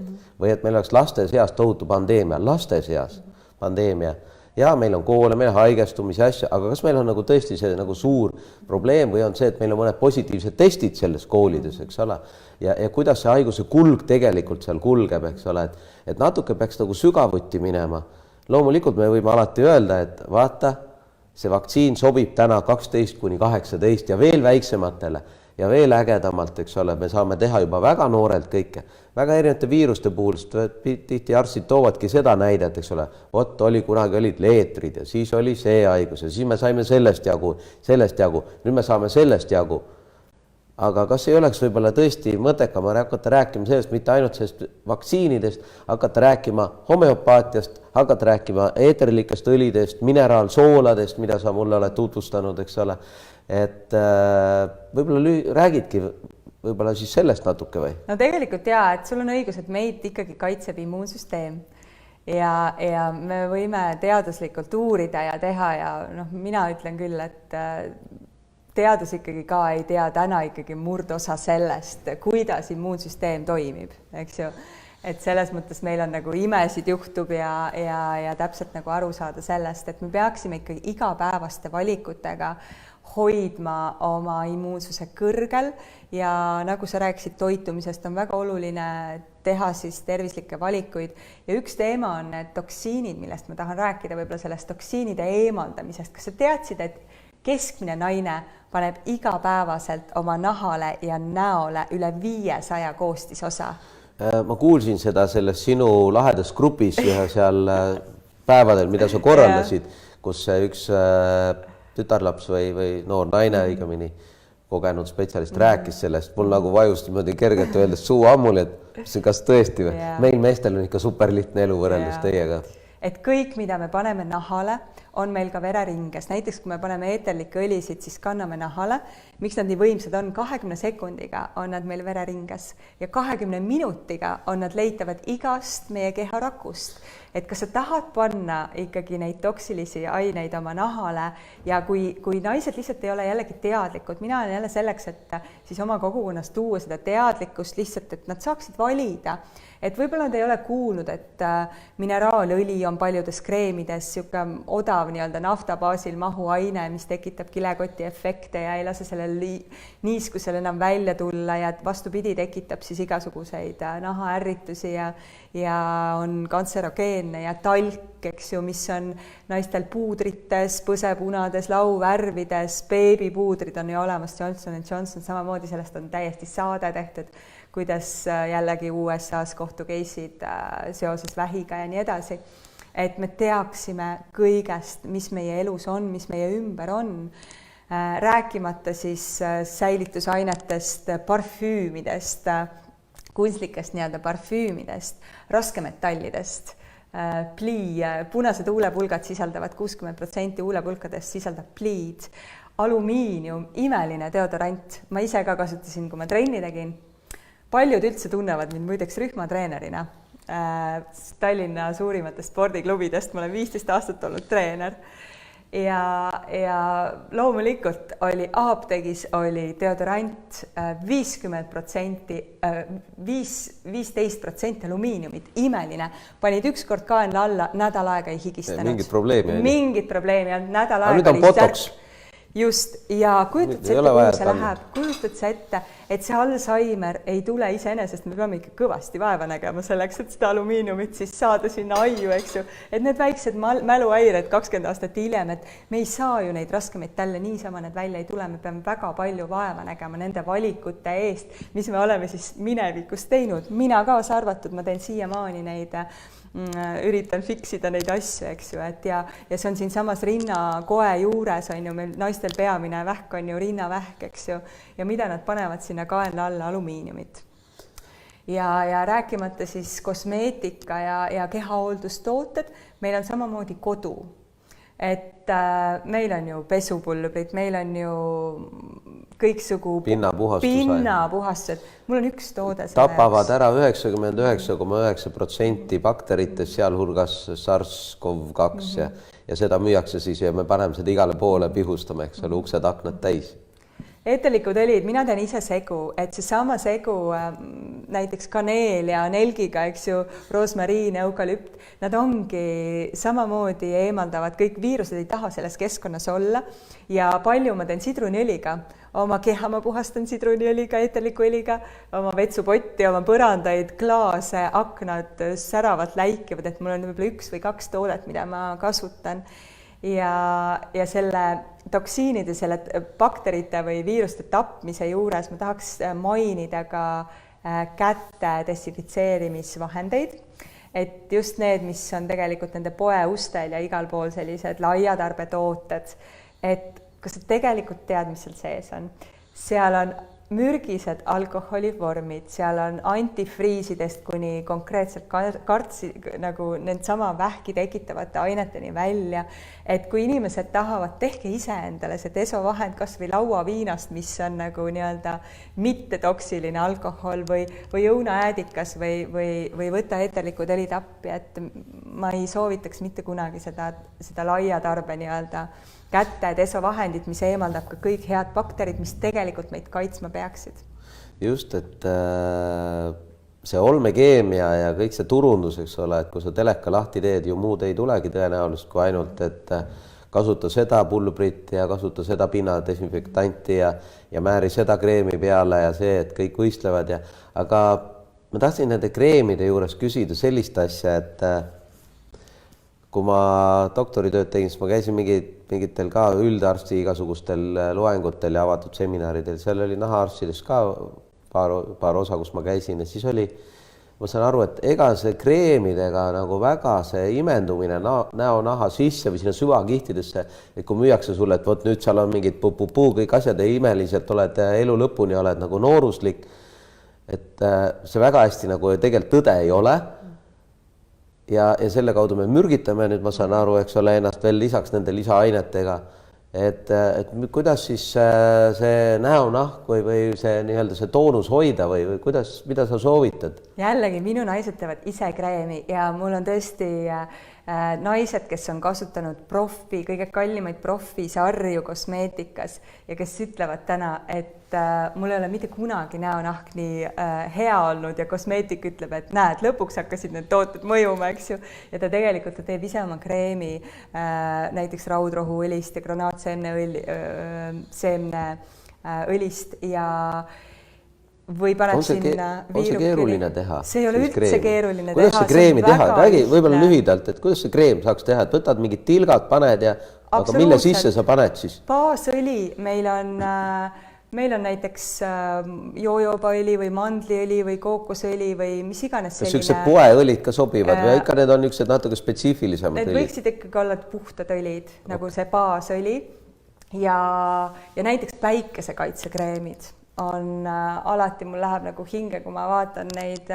või et meil oleks laste seas tohutu pandeemia, laste seas pandeemia. Ja meil on koole, meil on haigestumisi asja, aga kas meil on nagu tõesti see nagu suur probleem või on see, et meil on mõned positiivsed testid selles koolides, eks ole, ja kuidas see haiguse kulg tegelikult seal kulgeb, eks ole, et natuke peaks nagu sügavuti minema. Loomulikult me võime alati öelda, et vaata, see vaktsiin sobib täna 12–18 ja veel väiksematele ja veel ägedamalt, eks ole, me saame teha juba väga noorelt kõike. Väga erinevate viiruste puhul, tihti arstid toovadki seda näidet, eks ole, vot kunagi olid leetrid ja siis oli see haigus ja siis me saime sellest jagu, nüüd me saame sellest jagu. Aga kas ei oleks võib-olla tõesti mõttekam hakata rääkima sellest, mitte ainult sellest vaktsiinidest, hakata rääkima homeopaatiast, hakata rääkima eeterlikest õlidest, mineraalsooladest, mida sa mulle oled tutvustanud, eks ole. Et võib-olla räägidki võib-olla siis sellest natuke või? No tegelikult jaa, et sul on õigus, et meid ikkagi kaitseb immuunsüsteem ja me võime teaduslikult uurida ja teha ja noh, mina ütlen küll, et teadus ikkagi ka ei tea täna ikkagi murdosa sellest, kuidas immuunsüsteem toimib, eks ju. Et selles mõttes meil on nagu imesid juhtub ja täpselt nagu aru saada sellest, et me peaksime ikkagi igapäevaste valikutega hoidma oma immuunsuse kõrgel ja nagu sa rääkisid toitumisest, on väga oluline teha siis tervislikke valikuid ja üks teema on need toksiinid, millest ma tahan rääkida, võib-olla sellest toksiinide eemaldamisest. Kas sa teadsid, et keskmine naine paneb igapäevaselt oma nahale ja näole üle 500 koostisosa? Ma kuulsin seda selles sinu lahedas grupis ühe seal päevadel, mida sa korraldasid, kus üks tütarlaps või noor naine õigemini kogenud spetsialist rääkis sellest. Mul nagu vajus niimoodi kergelt öeldes suu ammuli, et kas tõesti või? Meil meestel on ikka superlihtne elu võrreldes teiega. Et kõik, mida me paneme nahale, on meil ka vereringes. Näiteks, kui me paneme eeterlikke õlisid, siis kanname nahale. Miks nad nii võimsad on? 20 sekundiga on nad meil vereringes ja 20 minutiga on nad leitavad igast meie keharakust. Et kas sa tahad panna ikkagi neid toksilisi aineid oma nahale ja kui naised lihtsalt ei ole jällegi teadlikud, mina olen jälle selleks, et siis oma kogukonnas tuua seda teadlikkust lihtsalt, et nad saaksid valida. Et võib-olla nad ei ole kuulnud, et mineraalõli on paljudes kreemides siuke odav nii-öelda naftabaasil mahuaine, mis tekitab kilekoti efekte ja ei lase sellel niiskusel enam välja tulla ja vastupidi tekitab siis igasuguseid nahaärritusi ja on kantserogeenne ja talk, eks ju, mis on naistel puudrites, põsepunades, lauvärvides, beebipuudrid on ju olemas, Johnson & Johnson, samamoodi sellest on täiesti saade tehtud, kuidas jällegi USA-s kohtukeisid seoses vähiga ja nii edasi. Et me teaksime kõigest, mis meie elus on, mis meie ümber on, rääkimata siis säilitusainetest, parfüümidest, kunstlikest nii-öelda parfüümidest, raskemetallidest, plii, punased huulepulgad sisaldavad 60% huulepulkadest sisaldab pliid, alumiinium, imeline deodorant, ma ise ka kasutasin, kui ma trenni tegin. Paljud üldse tunnevad mind muideks rühmatreenerina Tallinna suurimatest spordiklubidest, ma olen 15 aastat olnud treener ja loomulikult oli apteegis oli deodorant 50%, 15% alumiiniumit, imeline. Panid ükskord kaenla alla, nädal aega ei higistanud. Mingit probleemi. Mingit probleemi, nädal aega. Nüüd on botox. Just, ja kujutad see ette, kuhu see läheb, kujutad see ette, et see Alzheimer ei tule iseenesest, me peame ikka kõvasti vaeva nägema selleks, et seda alumiiniumit siis saada sinna aiu, eks ju. Et need väiksed mäluhäired 20 aastat hiljem, et me ei saa ju neid raskemetalle niisama need välja ei tule, me peame väga palju vaeva nägema nende valikute eest, mis me oleme siis minevikus teinud. Mina kaasa arvatud, ma teen siiamaani neid üritan fiksida neid asju, eks ju, et ja see on siin samas rinnakoe juures on ju meil naistel peamine vähk on ju rinnavähk, eks ju, ja mida nad panevad sinna kaenla alla alumiiniumit. Ja rääkimata siis kosmeetika ja kehahooldustooted, meil on samamoodi kodu. Et meil on ju pesupulbrid, meil on ju kõiksugu pinnapuhastused. Mul on üks toode. Tapavad ära 99,9% bakteritest, sealhulgas SARS-CoV-2 ja seda müüakse siis ja me paneme seda igale poole pihustama, eks ole, uksed aknad täis. Eeterlikud õlid, mina teen ise segu, et seesama segu näiteks kaneel ja nelgiga, eks ju, rosmariin, eukalüpt, nad ongi samamoodi eemaldavad, kõik viirused ei taha selles keskkonnas olla ja palju ma teen sidruniõliga. Oma keha ma puhastan sidruniõliga, eeterliku õliga, oma vetsupotti, oma põrandaid, klaase, aknad säravalt läikivad, et mul on võib-olla 1 või 2 toodet, mida ma kasutan. Ja selle toksiinide, selle bakterite või viiruste tapmise juures ma tahaks mainida ka käte desinfitseerimisvahendeid, et just need, mis on tegelikult nende poe ustel ja igal pool sellised laiatarbetooted, et kas sa tegelikult tead, mis seal sees on? Seal on mürgised alkoholivormid, seal on antifriisidest kuni konkreetselt kartsi nagu nendsama vähki tekitavate aineteni välja, et kui inimesed tahavad, tehke ise endale see desovahend kas või lauaviinast, mis on nagu nii-öelda mittetoksiline alkohol või õunaäädikas või võta eterlikud õlid appi, et ma ei soovitaks mitte kunagi seda laia tarbe nii-öelda kätte desovahendit, mis eemaldab ka kõik head bakterid, mis tegelikult meid kaitsma peaksid. Just, et see olmekeemia ja kõik see turundus, eks ole, et kui sa teleka lahti teed, ju muud ei tulegi tõenäoliselt kui ainult, et kasuta seda pulbrit ja kasuta seda pinnadesinfektanti ja määri seda kreemi peale ja see, et kõik võistlevad aga ma tahtsin nende kreemide juures küsida sellist asja, et kui ma doktoritööd tegin, siis ma käisin mingitel ka üldarsti igasugustel loengutel ja avatud seminaridel, seal oli nahaarstidest ka paar osa, kus ma käisin ja siis ma saan aru, et ega see kreemidega nagu väga see imendumine näonaha sisse või sinna süvakihtidesse, et kui müüakse sulle, et vot nüüd seal on mingid puu, kõik asjad ja imeliselt oled elu lõpuni, oled nagu nooruslik, et see väga hästi nagu tegelikult tõde ei ole. Ja selle kaudu me mürgitame, nüüd ma saan aru, eks ole, ennast veel lisaks nende lisaainetega, et kuidas siis see näonahk või see nii-öelda see toonus hoida või kuidas, mida sa soovitad? Jällegi, minu naised teevad ise kreemi ja mul on tõesti naised, kes on kasutanud kõige kallimaid sarju kosmeetikas ja kes ütlevad täna, et mul ei ole mitte kunagi näonahk nii hea olnud ja kosmeetik ütleb, et näed, lõpuks hakkasid need tooted mõjuma, eks ju. Ja ta tegelikult teeb ise oma kreemi näiteks raudrohuõlist ja granaatseemneõlist ja või paneb sinna viirukini. On see keeruline teha? See ei ole üldse keeruline teha. Kuidas see kreemi teha? Räägi võib-olla lühidalt, et kuidas see kreem saaks teha, et võtad mingid tilgad, paned aga mille sisse sa paned siis? Baasõli, meil on näiteks joojobaõli või mandliõli või kookosõli või mis iganes selline. Kas poeõlid ka sobivad või ikka need on niisugused natuke spetsiifilisemad õlid? Need võiksid ikkagi olla puhtad õlid, nagu see baasõli ja näiteks päikesekaitsekreemid on alati, mul läheb nagu hinge, kui ma vaatan neid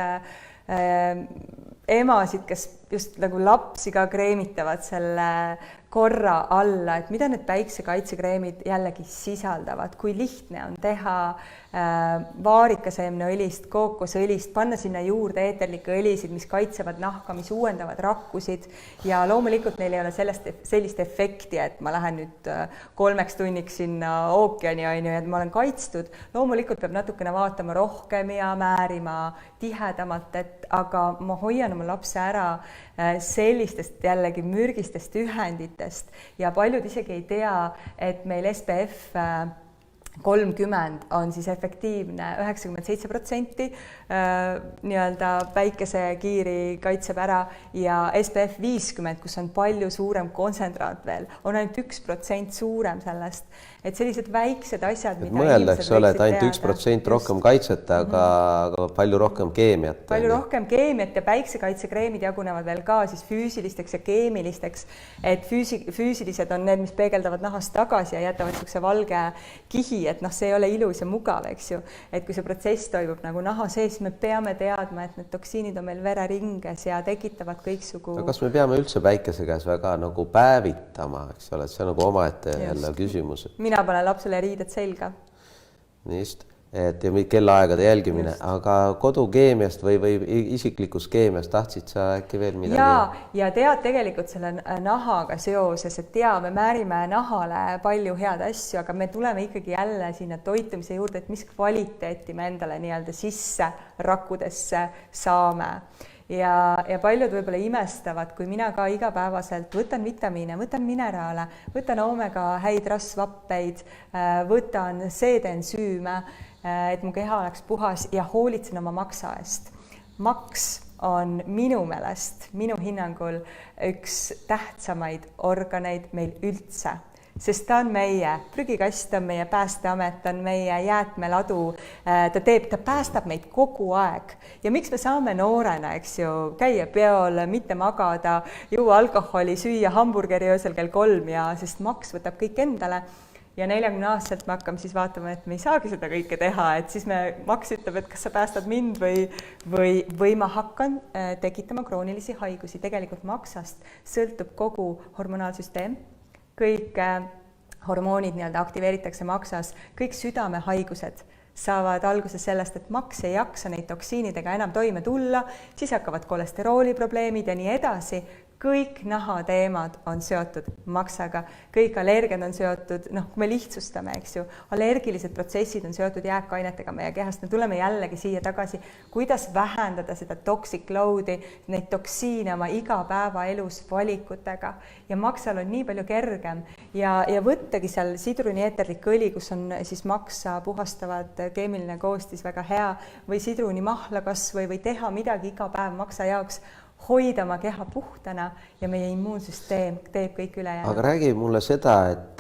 emasid, kes just nagu lapsi ka kreemitavad selle korra alla, et mida need päiksekaitsekreemid jällegi sisaldavad, kui lihtne on teha vaarikaseemneõlist, kookosõlist, panna sinna juurde eeterlikke õlisid, mis kaitsevad nahka, mis uuendavad rakkusid ja loomulikult neil ei ole sellist efekti, et ma lähen nüüd 3 tunniks sinna ookeani, et ma olen kaitstud. Loomulikult peab natukene vaatama rohkem ja määrima tihedamalt, aga ma hoian oma lapse ära sellistest jällegi mürgistest ühenditest ja paljud isegi ei tea, et meil SPF 30 on siis efektiivne 97% nii-öelda päikesekiiri kaitseb ära ja SPF 50, kus on palju suurem kontsentraat veel, on ainult 1% suurem sellest, et sellised väiksed asjad, mida mõeldaks ole, et ainult 1% rohkem kaitset, aga palju rohkem keemiat. Palju rohkem keemiat ja päiksekaitsekreemid jagunevad veel ka siis füüsilisteks ja keemilisteks, et füüsilised on need, mis peegeldavad nahast tagasi ja jätavad niisuguse valge kihi, et see ei ole ilus ja mugav, eks ju. Et kui see protsess toimub nagu naha sees, me peame teadma, et need toksiinid on meil vereringes ja tekitavad kõiksugu. Kas me peame üldse päikese käes väga nagu päevitama, eks ole, see on nagu omaette jälle küsimus. Mina panen lapsele riided selga. Nii just. Et kellaaegade jälgimine, aga kodukeemiast või isiklikust keemiast tahtsid sa äkki veel midagi? Ja tead tegelikult selle nahaga seoses, et me määrime nahale palju head asju, aga me tuleme ikkagi jälle sinna toitumise juurde, et mis kvaliteeti me endale nii-öelda sisse rakkudesse saame. Ja paljud võib-olla imestavad, kui mina ka igapäevaselt võtan vitamiine, võtan mineraale, võtan omega häid rasvhappeid, võtan seedensüüme, et mu keha oleks puhas ja hoolitsen oma maksa eest. Maks on minu meelest, minu hinnangul üks tähtsamaid organeid meil üldse, sest ta on meie prügikast, ta on meie Päästeamet, ta on meie jäätmeladu, ta päästab meid kogu aeg. Ja miks me saame noorena, eks ju, käia peol, mitte magada, juua alkoholi, süüa hamburgeri öösel kell 3 sest maks võtab kõik endale. ja 40-aastaselt me hakkame siis vaatama, et me ei saagi seda kõike teha, et siis maks ütleb, et kas sa päästad mind või ma hakkan tekitama kroonilisi haigusi. Tegelikult maksast sõltub kogu hormonaalsüsteem, kõik hormoonid nii-öelda aktiveeritakse maksas, kõik südamehaigused saavad alguse sellest, et maks ei jaksa neid toksiinidega enam toime tulla, siis hakkavad kolesterooli probleemid ja nii edasi. Kõik nahateemad on seotud maksaga, kõik allergiad on seotud, kui me lihtsustame, eks ju, allergilised protsessid on seotud jääkainetega meie kehast. Me tuleme jällegi siia tagasi, kuidas vähendada seda toxic load'i, neid toksiine oma igapäevaelus valikutega ja maksal on nii palju kergem ja võttagi seal sidrunieeterlik õli, kus on siis maksa puhastavad keemiline koostis väga hea või sidrunimahla kasvõi või teha midagi iga päev maksa jaoks, hoida oma keha puhtana ja meie immuunsüsteem teeb kõik ülejäänud. Aga räägi mulle seda, et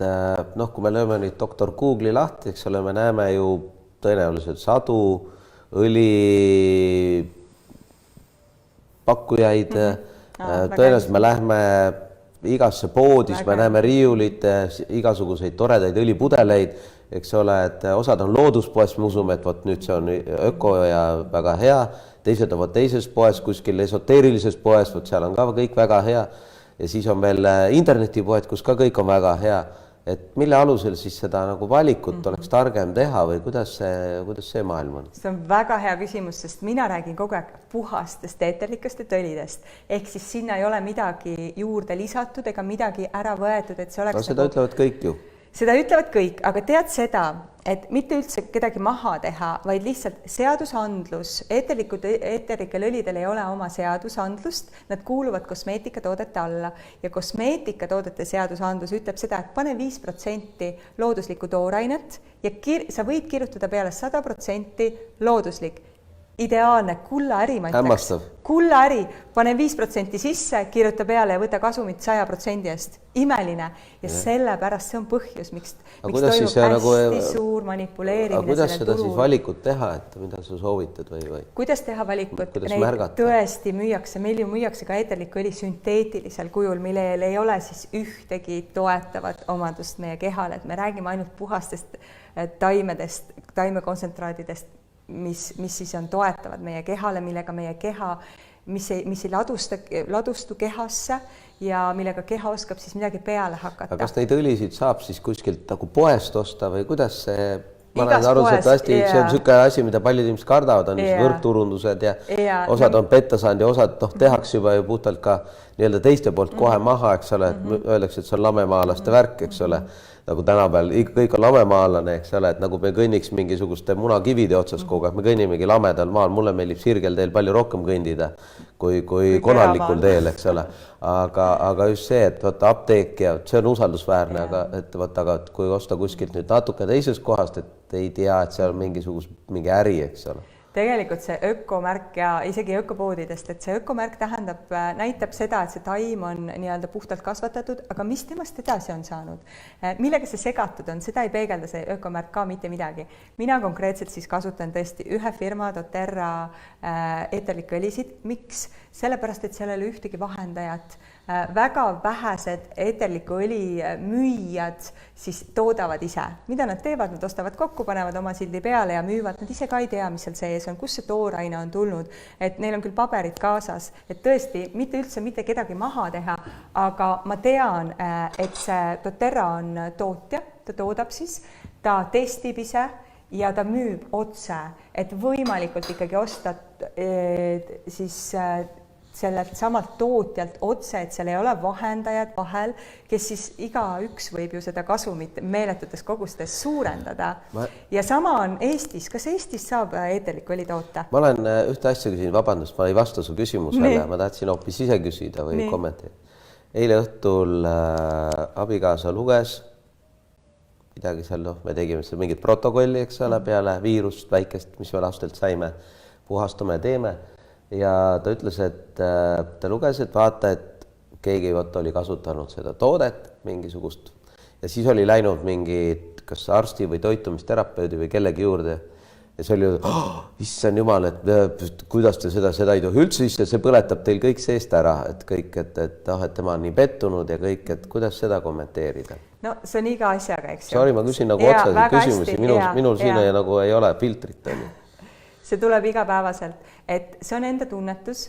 kui me lööme nüüd doktor Google'i lahti, eks ole, me näeme ju tõenäoliselt sadu õlipakkujaid, tõenäoliselt me lähme igasse poodi, me näeme riiulite igasuguseid toredaid õlipudeleid, eks ole, et osad on looduspoes, me usume, et nüüd see on öko ja väga hea, teised on teises poes, kuskil esoteerilises poes, seal on ka kõik väga hea ja siis on veel internetipoed, kus ka kõik on väga hea. Et mille alusel siis seda nagu valikut oleks targem teha või kuidas see maailm on? See on väga hea küsimus, sest mina räägin kogu aeg puhastest eeterlikest õlidest. Ehk siis sinna ei ole midagi juurde lisatud ega midagi ära võetud, et see oleks... No seda ütlevad kõik ju. Seda ütlevad kõik, aga tead seda, et mitte üldse kedagi maha teha, vaid lihtsalt seadusandlus. Eeterlikel õlidel ei ole oma seadusandlust, nad kuuluvad kosmeetikatoodete alla ja kosmeetikatoodete seadusandlus ütleb seda, et pane 5% looduslikku toorainet ja sa võid kirjutada peale 100% looduslik. Ideaalne kullaäri, ma ütleks. Kullaäri, pane 5% sisse, kirjuta peale ja võta kasumit 100% eest. Imeline ja sellepärast see on põhjus, miks toimub hästi suur manipuleerimine. Aga kuidas seda siis valikut teha, et mida sa soovitad või? Kuidas teha valikut? Neid tõesti müüakse, meil ju müüakse ka eeterlik õli sünteetilisel kujul, millel ei ole siis ühtegi toetavat omadust meie kehale, et me räägime ainult puhastest taimedest, taimekontsentraadidest, mis siis on toetavad meie kehale, millega meie keha, mis ei ladustu kehasse ja millega keha oskab siis midagi peale hakata. Aga kas neid õlisid saab siis kuskilt nagu poest osta või kuidas see... Ma olen aru, et hästi, see on niisugune asi, mida paljud inimesed kardavad, on võrkturundused ja osad on petta saanud ja osad tehakse juba ju puhtalt ka nii-öelda teiste poolt kohe maha, eks ole, et öeldakse, et see on lamemaalaste värk, eks ole, nagu tänapäeval kõik on lamemaalane, eks ole, et nagu me kõnniks mingisuguste munakivide otsas kogu aeg, me kõnnimegi lamedal maal, mulle meeldib sirgel teel palju rohkem kõndida kui konarlikul teel, eks ole. Aga just see, et võtta apteek ja see on usaldusväärne, aga kui osta kuskilt nüüd natuke teisest kohast, et ei tea, et seal on mingi äri, eks ole. Tegelikult see ökomärk ja isegi ökopoodidest, et see ökomärk näitab seda, et see taim on nii-öelda puhtalt kasvatatud, aga mis temast edasi on saanud? Millega see segatud on? Seda ei peegelda see ökomärk ka mitte midagi. Mina konkreetselt siis kasutan tõesti ühe firma doTERRA eeterlikke õlisid. Miks? Sellepärast, et seal ei ole ühtegi vahendajat. Väga vähesed eeterliku õli müüjad siis toodavad ise. Mida nad teevad? Nad ostavad kokku, panevad oma sildi peale ja müüvad. Nad ise ka ei tea, mis seal sees on, kus see tooraine on tulnud. Et neil on küll paberid kaasas, et tõesti mitte kedagi maha teha, aga ma tean, et see doTERRA on tootja, ta toodab siis, ta testib ise ja ta müüb otse, et võimalikult ikkagi osta siis sellelt samalt tootjalt otse, et seal ei ole vahendajad vahel, kes siis igaüks võib ju seda kasumit meeletutes kogustes suurendada. Ja sama on Eestis. Kas Eestis saab eeterlik õli toota? Ma olen ühte asja küsin, vabandust, ma ei vasta su küsimusele, ma tahtsin hoopis ise küsida või kommenteerida. Eile õhtul abikaasa luges midagi seal, me tegime mingit protokolli, eks ole, peale viirust väikest, mis me lastelt saime, puhastame ja teeme. Ja ta ütles, et ta luges, et vaata, et keegi oli kasutanud seda toodet mingisugust ja siis oli läinud mingi kas arsti või toitumisterapeudi või kellegi juurde ja see oli issand jumal, et kuidas te seda ei tohi üldse sisse, see põletab teil kõik seest ära, et kõik, et tema on nii pettunud ja kõik, et kuidas seda kommenteerida? No see on iga asjaga, eks ju. Sorry, ma küsin nagu otseselt küsimusi, minul siin nagu ei ole filtrit. See tuleb igapäevaselt, et see on enda tunnetus.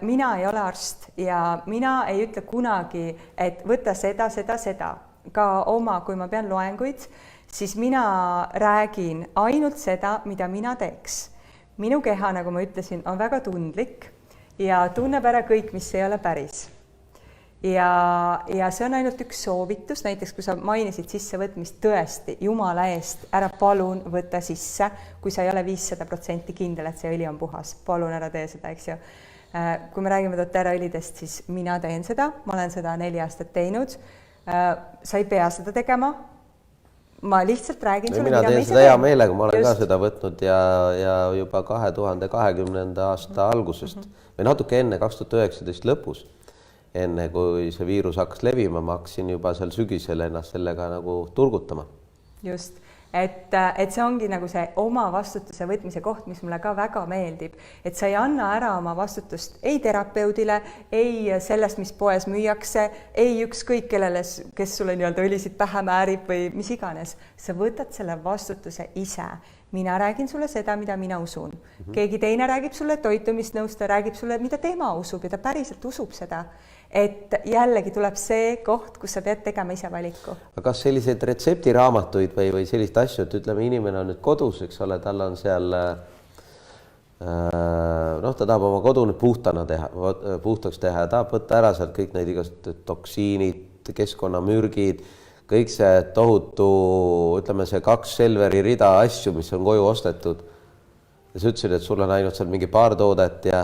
Mina ei ole arst ja mina ei ütle kunagi, et võta seda. Ka kui ma pean loenguid, siis mina räägin ainult seda, mida mina teeks. Minu keha, nagu ma ütlesin, on väga tundlik ja tunneb ära kõik, mis ei ole päris. Ja see on ainult üks soovitus, näiteks kui sa mainisid sissevõtmist, tõesti, jumala eest, ära palun võtta sisse, kui sa ei ole 500% kindel, et see õli on puhas. Palun ära tee seda, eks ju. Kui me räägime doTERRA õlidest, siis mina teen seda, ma olen seda 4 aastat teinud. Sa ei pea seda tegema. Ma lihtsalt räägin sulle, mina teen seda hea meelega, ma olen ka seda võtnud ja juba 2020. aasta algusest või natuke enne 2019 lõpus, enne kui see viirus hakkas levima, ma hakkasin juba seal sügisel ennast sellega nagu turgutama. Just, et see ongi nagu see oma vastutuse võtmise koht, mis mulle ka väga meeldib, et sa ei anna ära oma vastutust ei terapeudile, ei sellest, mis poes müüakse, ei ükskõik kellele, kes sulle nii-öelda õlisid pähe määrib või mis iganes. Sa võtad selle vastutuse ise. Mina räägin sulle seda, mida mina usun. Keegi teine räägib sulle toitumisnõustaja, räägib sulle, mida tema usub ja ta päriselt usub seda. Et jällegi tuleb see koht, kus sa pead tegema ise valiku. Aga kas selliseid retseptiraamatuid või sellist asju, et ütleme, inimene on nüüd kodus, eks ole, tal on seal, ta tahab oma kodu nüüd puhtaks teha ja tahab võtta ära sealt kõik need igast toksiinid, keskkonnamürgid, kõik see tohutu, ütleme see 2 Selveri rida asju, mis on koju ostetud. Ja sa ütlesid, et sul on ainult seal mingi paar toodet ja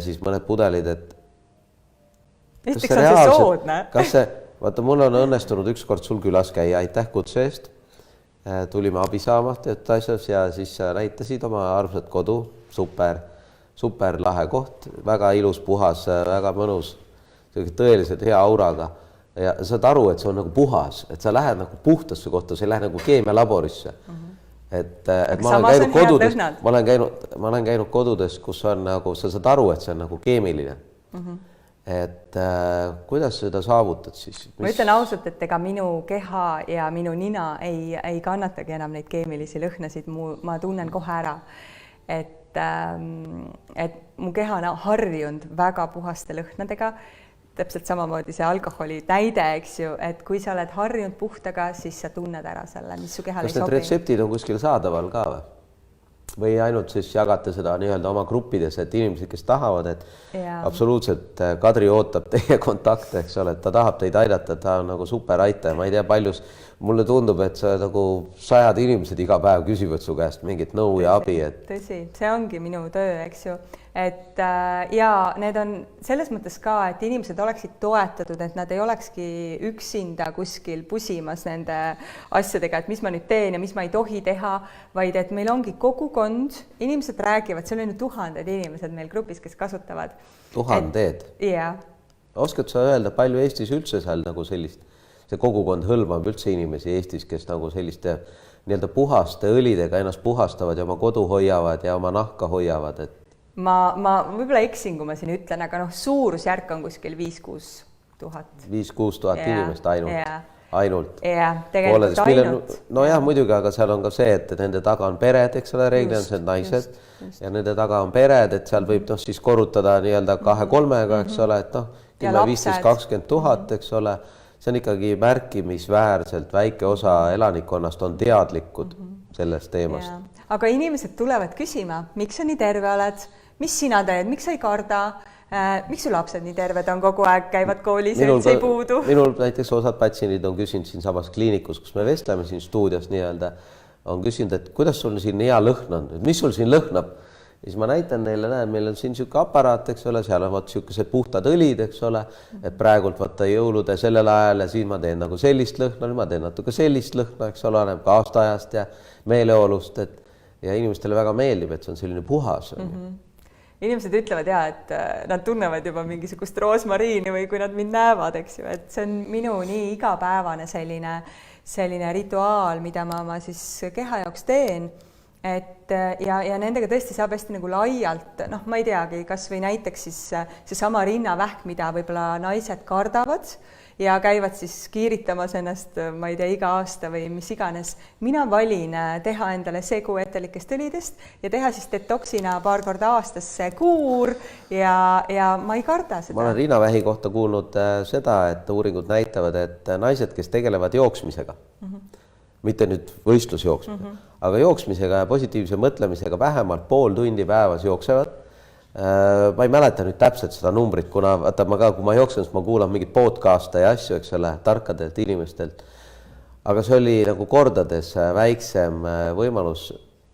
siis mõned pudelid, et Esiteks on see soodne. Vaata, mul on õnnestunud ükskord sul külas käia, aitäh kutse eest. Tulime abi saama asjas ja siis näitasid oma armsat kodu, super lahe koht, väga ilus, puhas, väga mõnus, tõeliselt hea auraga. Ja saad aru, et see on nagu puhas, et sa lähed nagu puhtasse kohta, sa ei lähe nagu keemialaborisse. Et ma olen käinud kodudes, kus on nagu, sa saad aru, et see on nagu keemiline. Et kuidas seda saavutad siis? Ma ütlen ausalt, et ega minu keha ja minu nina ei kannatagi enam neid keemilisi lõhnasid, ma tunnen kohe ära, et mu keha on harjunud väga puhaste lõhnadega, täpselt samamoodi see alkoholi näide, eks ju, et kui sa oled harjunud puhtaga, siis sa tunned ära selle, mis su kehal ei sobi. Kas need retseptid on kuskil saadaval ka või ainult siis jagate seda nii-öelda oma gruppides, et inimesed, kes tahavad, et absoluutselt Kadri ootab teie kontakte, eks ole, et ta tahab teid aidata, ta on nagu super aitaja, ma ei tea paljus, mulle tundub, et sa nagu 100 inimesed iga päev küsivad su käest mingit nõu ja abi. Tõsi, see ongi minu töö, eks ju, et ja need on selles mõttes ka, et inimesed oleksid toetatud, et nad ei olekski üksinda kuskil pusimas nende asjadega, et mis ma nüüd teen ja mis ma ei tohi teha, vaid et meil ongi kogukond, inimesed räägivad, seal on ju 1000 inimesed meil grupis, kes kasutavad. 1000? Jah. Oskad sa öelda, palju Eestis üldse seal nagu sellist, see kogukond hõlmab üldse inimesi Eestis, kes nagu selliste nii-öelda puhaste õlidega ennast puhastavad ja oma kodu hoiavad ja oma nahka hoiavad, et Ma võib-olla eksin, kui ma siin ütlen, aga suurusjärk on kuskil 5-6 tuhat. 5-6 tuhat inimest ainult. Tegelikult ainult. No jah, muidugi, aga seal on ka see, et nende taga on pered, eks ole, reeglina on see naised ja nende taga on pered, et seal võib siis korrutada nii-öelda 2-3-ga, eks ole, et 10-15-20 tuhat, eks ole. See on ikkagi märkimisväärselt väike osa elanikkonnast on teadlikud sellest teemast. Aga inimesed tulevad küsima, miks sa nii terve oled, mis sina teed, miks sa ei karda, miks su lapsed nii terved on kogu aeg, käivad koolis ja üldse ei puudu? Minul näiteks osad patsiendid on küsinud siin samas kliinikus, kus me vestleme siin stuudios nii-öelda, on küsinud, et kuidas sul siin hea lõhn on, mis sul siin lõhnab? Ja siis ma näitan neile, meil on siin siuke aparaat, eks ole, seal on siukesed puhtad õlid, eks ole, et praegult võtta jõulude sellel ajal ja siis ma teen nagu sellist lõhna, ma teen natuke sellist lõhna, eks ole, annab ka aastaajast ja meeleolust, ja inimestele väga meeldib, et see on selline puhas. Inimesed ütlevad et nad tunnevad juba mingisugust roosmariini või kui nad mind näevad, eks ju, et see on minu nii igapäevane selline rituaal, mida ma siis keha jaoks teen. et ja nendega tõesti saab hästi nagu laialt, noh, ma ei teagi, kas või näiteks siis seesama rinnavähk, mida võib-olla naised kardavad ja käivad siis kiiritamas ennast, ma ei tea, iga aasta või mis iganes. Mina valin teha endale segu etelikest õlidest ja teha siis detoksina 2 korda aastas see kuur ja ma ei karda seda. Ma olen rinnavähi kohta kuulnud seda, et uuringud näitavad, et naised, kes tegelevad jooksmisega, mitte nüüd võistlusjooksmisega, aga jooksmisega ja positiivse mõtlemisega vähemalt pool tundi päevas jooksevad. Ma ei mäleta nüüd täpselt seda numbrit, kuna vaata ma ka, kui ma jooksen, siis ma kuulan mingit podcast'e ja asju, eks ole, tarkadelt inimestelt. Aga see oli nagu kordades väiksem võimalus,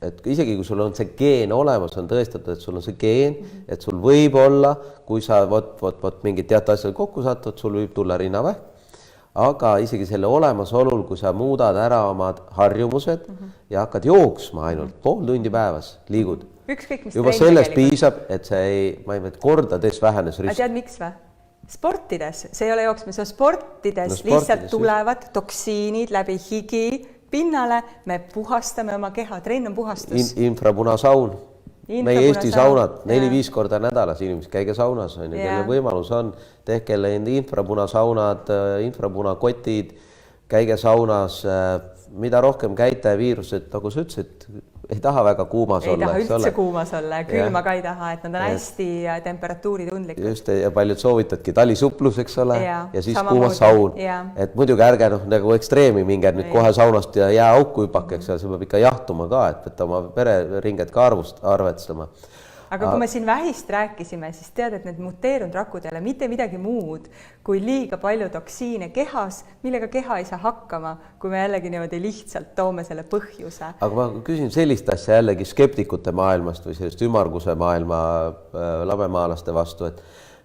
et isegi kui sul on see geen olemas, on tõestatud, et sul on see geen, et sul võib olla, kui sa mingid teatud asjad kokku satud, sul võib tulla rinnavähk. Aga isegi selle olemasolul, kui sa muudad ära omad harjumused ja hakkad jooksma ainult pool tundi päevas, liigud. Ükskõik, mis juba sellest piisab, et see ei, ma ei mõtle, kordades vähenes risk. Aga tead, miks või? Sportides, see ei ole jooksma, see on sportides lihtsalt tulevad toksiinid läbi higi pinnale, me puhastame oma keha, trenn on puhastus. Infrapunasaun. Meie Eesti saunad 4-5 korda nädalas inimesed, käige saunas, kelle võimalus on, tehke infrapunasaunad, infrapunakotid, käige saunas, mida rohkem käite viirused, nagu sa ütlesid, ei taha väga kuumas olla. Ei taha üldse kuumas olla ja külma ka ei taha, et nad on hästi temperatuuri tundlikud. Just, ja paljud soovitadki talisuplus, eks ole, ja siis kuumas saun. Et muidugi ärge nagu ekstreemi minge nüüd kohe saunast ja jääauku hüpake, eks ole, see peab ikka jahtuma ka, et võtta oma vereringet ka arvestama. Aga kui me siin vähist rääkisime, siis tead, et need muteerunud rakud ei ole mitte midagi muud kui liiga palju toksiine kehas, millega keha ei saa hakkama, kui me jällegi niimoodi lihtsalt toome selle põhjuse. Aga ma küsin sellist asja jällegi skeptikute maailmast või sellist ümarguse maailma lamemaalaste vastu,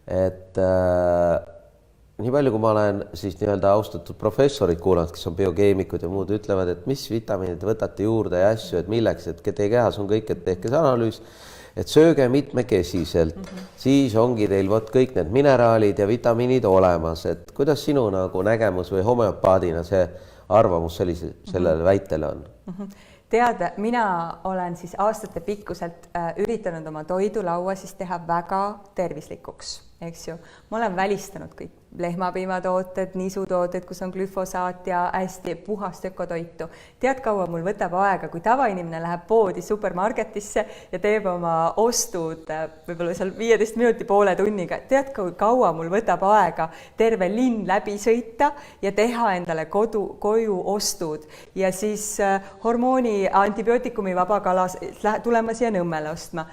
et nii palju, kui ma olen siis nii-öelda austatud professorid kuulanud, kes on biokeemikud ja muud, ütlevad, et mis vitamiinid võtate juurde ja asju, et milleks, et teie kehas on kõik, et tehke see analüüs, et sööge mitmekesiselt, siis ongi teil kõik need mineraalid ja vitamiinid olemas, et kuidas sinu nagu nägemus või homeopaadina see arvamus sellele väitele on? Tead, mina olen siis aastate pikkuselt üritanud oma toidulaua siis teha väga tervislikuks, eks ju. Ma olen välistanud kõik lehmapiimatooted, nisutooted, kus on glüfosaat ja hästi puhast ökotoitu. Tead, kaua mul võtab aega, kui tavainimene läheb poodi supermarketisse ja teeb oma ostud võib-olla seal 15 minuti poole tunniga. Tead, kui kaua mul võtab aega terve linn läbi sõita ja teha endale koju ostud ja siis hormooni antibiootikumi vaba kala tulema siia Nõmmele ostma.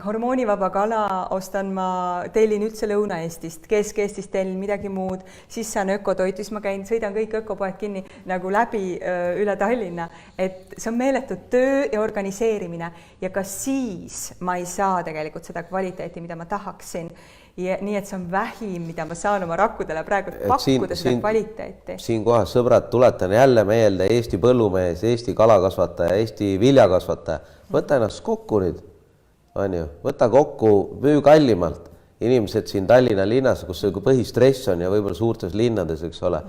Hormoonivaba kala ostan ma, tellin üldse Lõuna-Eestist, Kesk-Eestist tellin midagi muud, siis saan ökotoitu, siis ma sõidan kõik ökopoed kinni nagu läbi üle Tallinna, et see on meeletud töö ja organiseerimine ja ka siis ma ei saa tegelikult seda kvaliteeti, mida ma tahaksin. Ja nii, et see on vähim, mida ma saan oma rakkudele praegu pakkuda seda kvaliteeti. Siin kohas, sõbrad, tuletan jälle meelde Eesti põllumees, Eesti kalakasvataja, Eesti viljakasvataja. Võta ennast kokku nüüd, on ju, võta kokku, müü kallimalt. Inimesed siin Tallinna linnas, kus põhistress on ja võib-olla suurtes linnades, eks ole.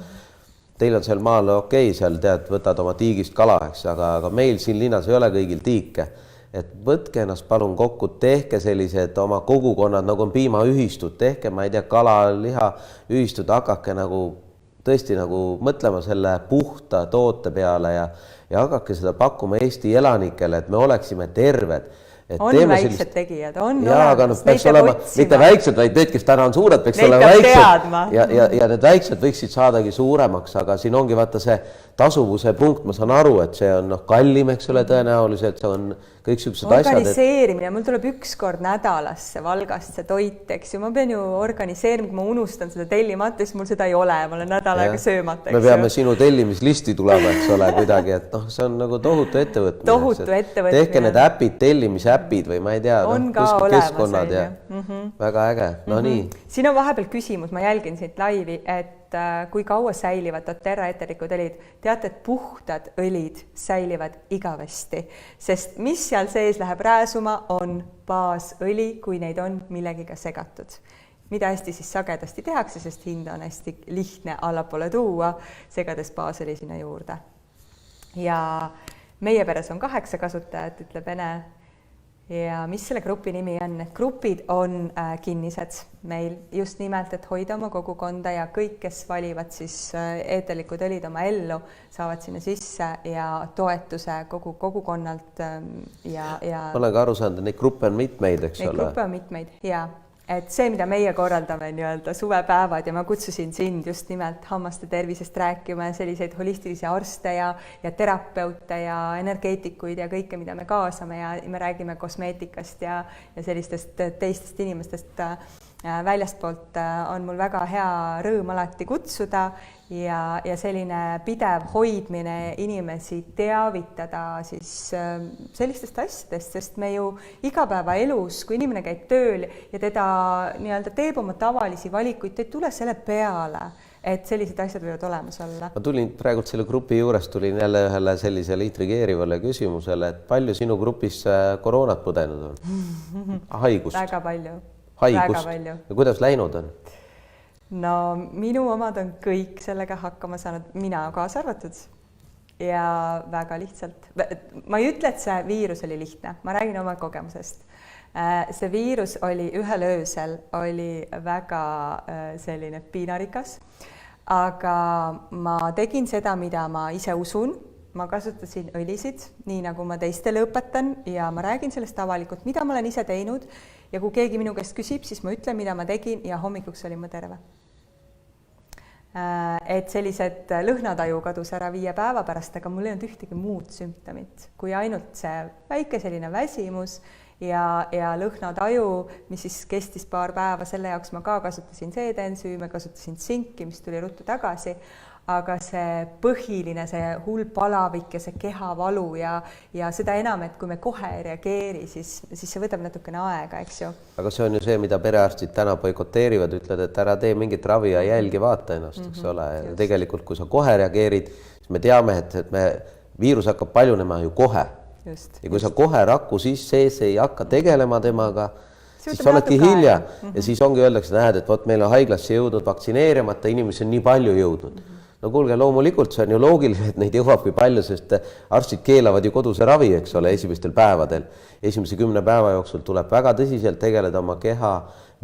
Teil on seal maal okei, seal tead, võtad oma tiigist kala, eks, aga meil siin linnas ei ole kõigil tiike. Et võtke ennast palun kokku, tehke sellised oma kogukonnad, nagu on piimaühistud, tehke, ma ei tea, kala, liha ühistud, hakake nagu tõesti nagu mõtlema selle puhta toote peale ja hakake seda pakkuma Eesti elanikele, et me oleksime terved. On väiksed tegijad, on olemas, neid peab otsima. Mitte väiksed, vaid need, kes täna on suured, peaks olema väiksed. Ja need väiksed võiksid saadagi suuremaks, aga siin ongi vaata see tasuvuse punkt, ma saan aru, et see on kallim, eks ole, tõenäoliselt, see on kõik süksed asjad. Organiseerimine, mul tuleb 1 kord nädalasse Valgast see toit, eks ju, ma pean ju organiseerima, kui ma unustan seda tellimata, siis mul seda ei ole, ma olen nädal aega söömata. Me peame sinu tellimislisti tulema, eks ole, kuidagi, et see on nagu tohutu ettevõtmine. Tohutu ettevõtmine. Tehke need äpid, tellimisäpid või ma ei tea, keskkonnad ja väga äge, no nii. Siin on vahepeal küsimus, ma jälgin siit laivi, et kui kaua säilivad doTERRA eterikud õlid. Teate, et puhtad õlid säilivad igavesti, sest mis seal sees läheb rääsuma, on baasõli, kui neid on millegiga segatud. Mida hästi siis sagedasti tehakse, sest hinda on hästi lihtne allapoole tuua, segades baasõli sinna juurde. Ja meie peres on 8 kasutajat, ütleb Ene. Ja mis selle grupi nimi on? Need grupid on kinnised meil just nimelt, et hoida oma kogukonda ja kõik, kes valivad siis eeterlikud õlid oma ellu, saavad sinna sisse ja toetuse kogukonnalt ja ma olen ka aru saanud, et neid gruppe on mitmeid, eks ole? Neid gruppe on mitmeid, jaa. Et see, mida meie korraldame nii-öelda suvepäevad ja ma kutsusin sind just nimelt hammaste tervisest rääkima ja selliseid holistilisi arste ja terapeute ja energeetikuid ja kõike, mida me kaasame ja me räägime kosmeetikast ja sellistest teistest inimestest väljastpoolt on mul väga hea rõõm alati kutsuda ja selline pidev hoidmine inimesi teavitada siis sellistest asjadest, sest me ju igapäevaelus, kui inimene käib tööl ja teda nii-öelda teeb oma tavalisi valikuid, te ei tule selle peale, et sellised asjad võivad olemas olla. Ma tulin praegult selle grupi juures, tulin jälle ühele sellisele intrigeerivale küsimusele, et palju sinu grupis koroonat põdenud on? Haigust? Väga palju. Haigust. Ja kuidas läinud on? No minu omad on kõik sellega hakkama saanud, mina kaasa arvatud ja väga lihtsalt. Ma ei ütle, et see viirus oli lihtne, ma räägin oma kogemusest. See viirus oli ühel öösel, oli väga selline piinarikas, aga ma tegin seda, mida ma ise usun. Ma kasutasin õlisid, nii nagu ma teistele õpetan ja ma räägin sellest avalikult, mida ma olen ise teinud ja kui keegi minu käest küsib, siis ma ütlen, mida ma tegin ja hommikuks olin ma terve. Et sellised lõhnataju kadus ära 5 päeva pärast, aga mul ei olnud ühtegi muud sümptomit, kui ainult see väike selline väsimus ja lõhnataju, mis siis kestis paar päeva, selle jaoks ma ka kasutasin seedensüüme, kasutasin tsinki, mis tuli ruttu tagasi, aga see põhiline, see hull palavik ja see kehavalu ja seda enam, et kui me kohe ei reageeri, siis see võtab natukene aega, eks ju. Aga see on ju see, mida perearstid täna boikoteerivad, ütled, et ära tee mingit ravi ja jälgi vaata ennast, eks ole. Ja tegelikult, kui sa kohe reageerid, siis me teame, et viirus hakkab paljunema ju kohe. Ja kui sa kohe rakku sees ei hakka tegelema temaga, siis sa oledki hilja ja siis ongi öeldakse, näed, et võt meil on haiglasse jõudnud vaktsineerimata, inimesi on nii palju jõudnud. No kuulge, loomulikult see on ju loogiline, et neid jõuabki palju, sest arstid keelavad ju koduse ravi, eks ole, esimestel päevadel. Esimese 10 päeva jooksul tuleb väga tõsiselt tegeleda oma keha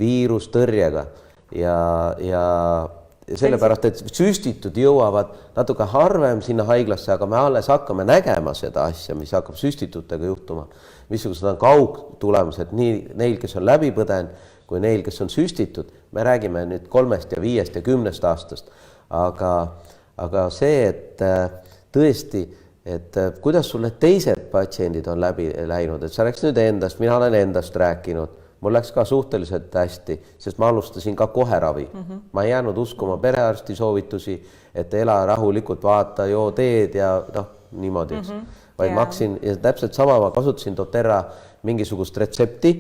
viirustõrjega ja sellepärast, et süstitud jõuavad natuke harvem sinna haiglasse, aga me alles hakkame nägema seda asja, mis hakkab süstitutega juhtuma. Missugused on kaugtulemused nii neil, kes on läbi põdenud, kui neil, kes on süstitud. Me räägime nüüd 3 ja 5 ja 10 aastast. Aga see, et tõesti, et kuidas sul need teised patsiendid on läbi läinud, et sa rääks nüüd endast, mina olen endast rääkinud, mul läks ka suhteliselt hästi, sest ma alustasin ka kohe ravi. Ma ei jäänud uskuma perearsti soovitusi, et ela rahulikult, vaata, joo teed ja niimoodi. Vaid ma hakkasin, ja täpselt sama ma kasutasin doTERRA mingisugust retsepti,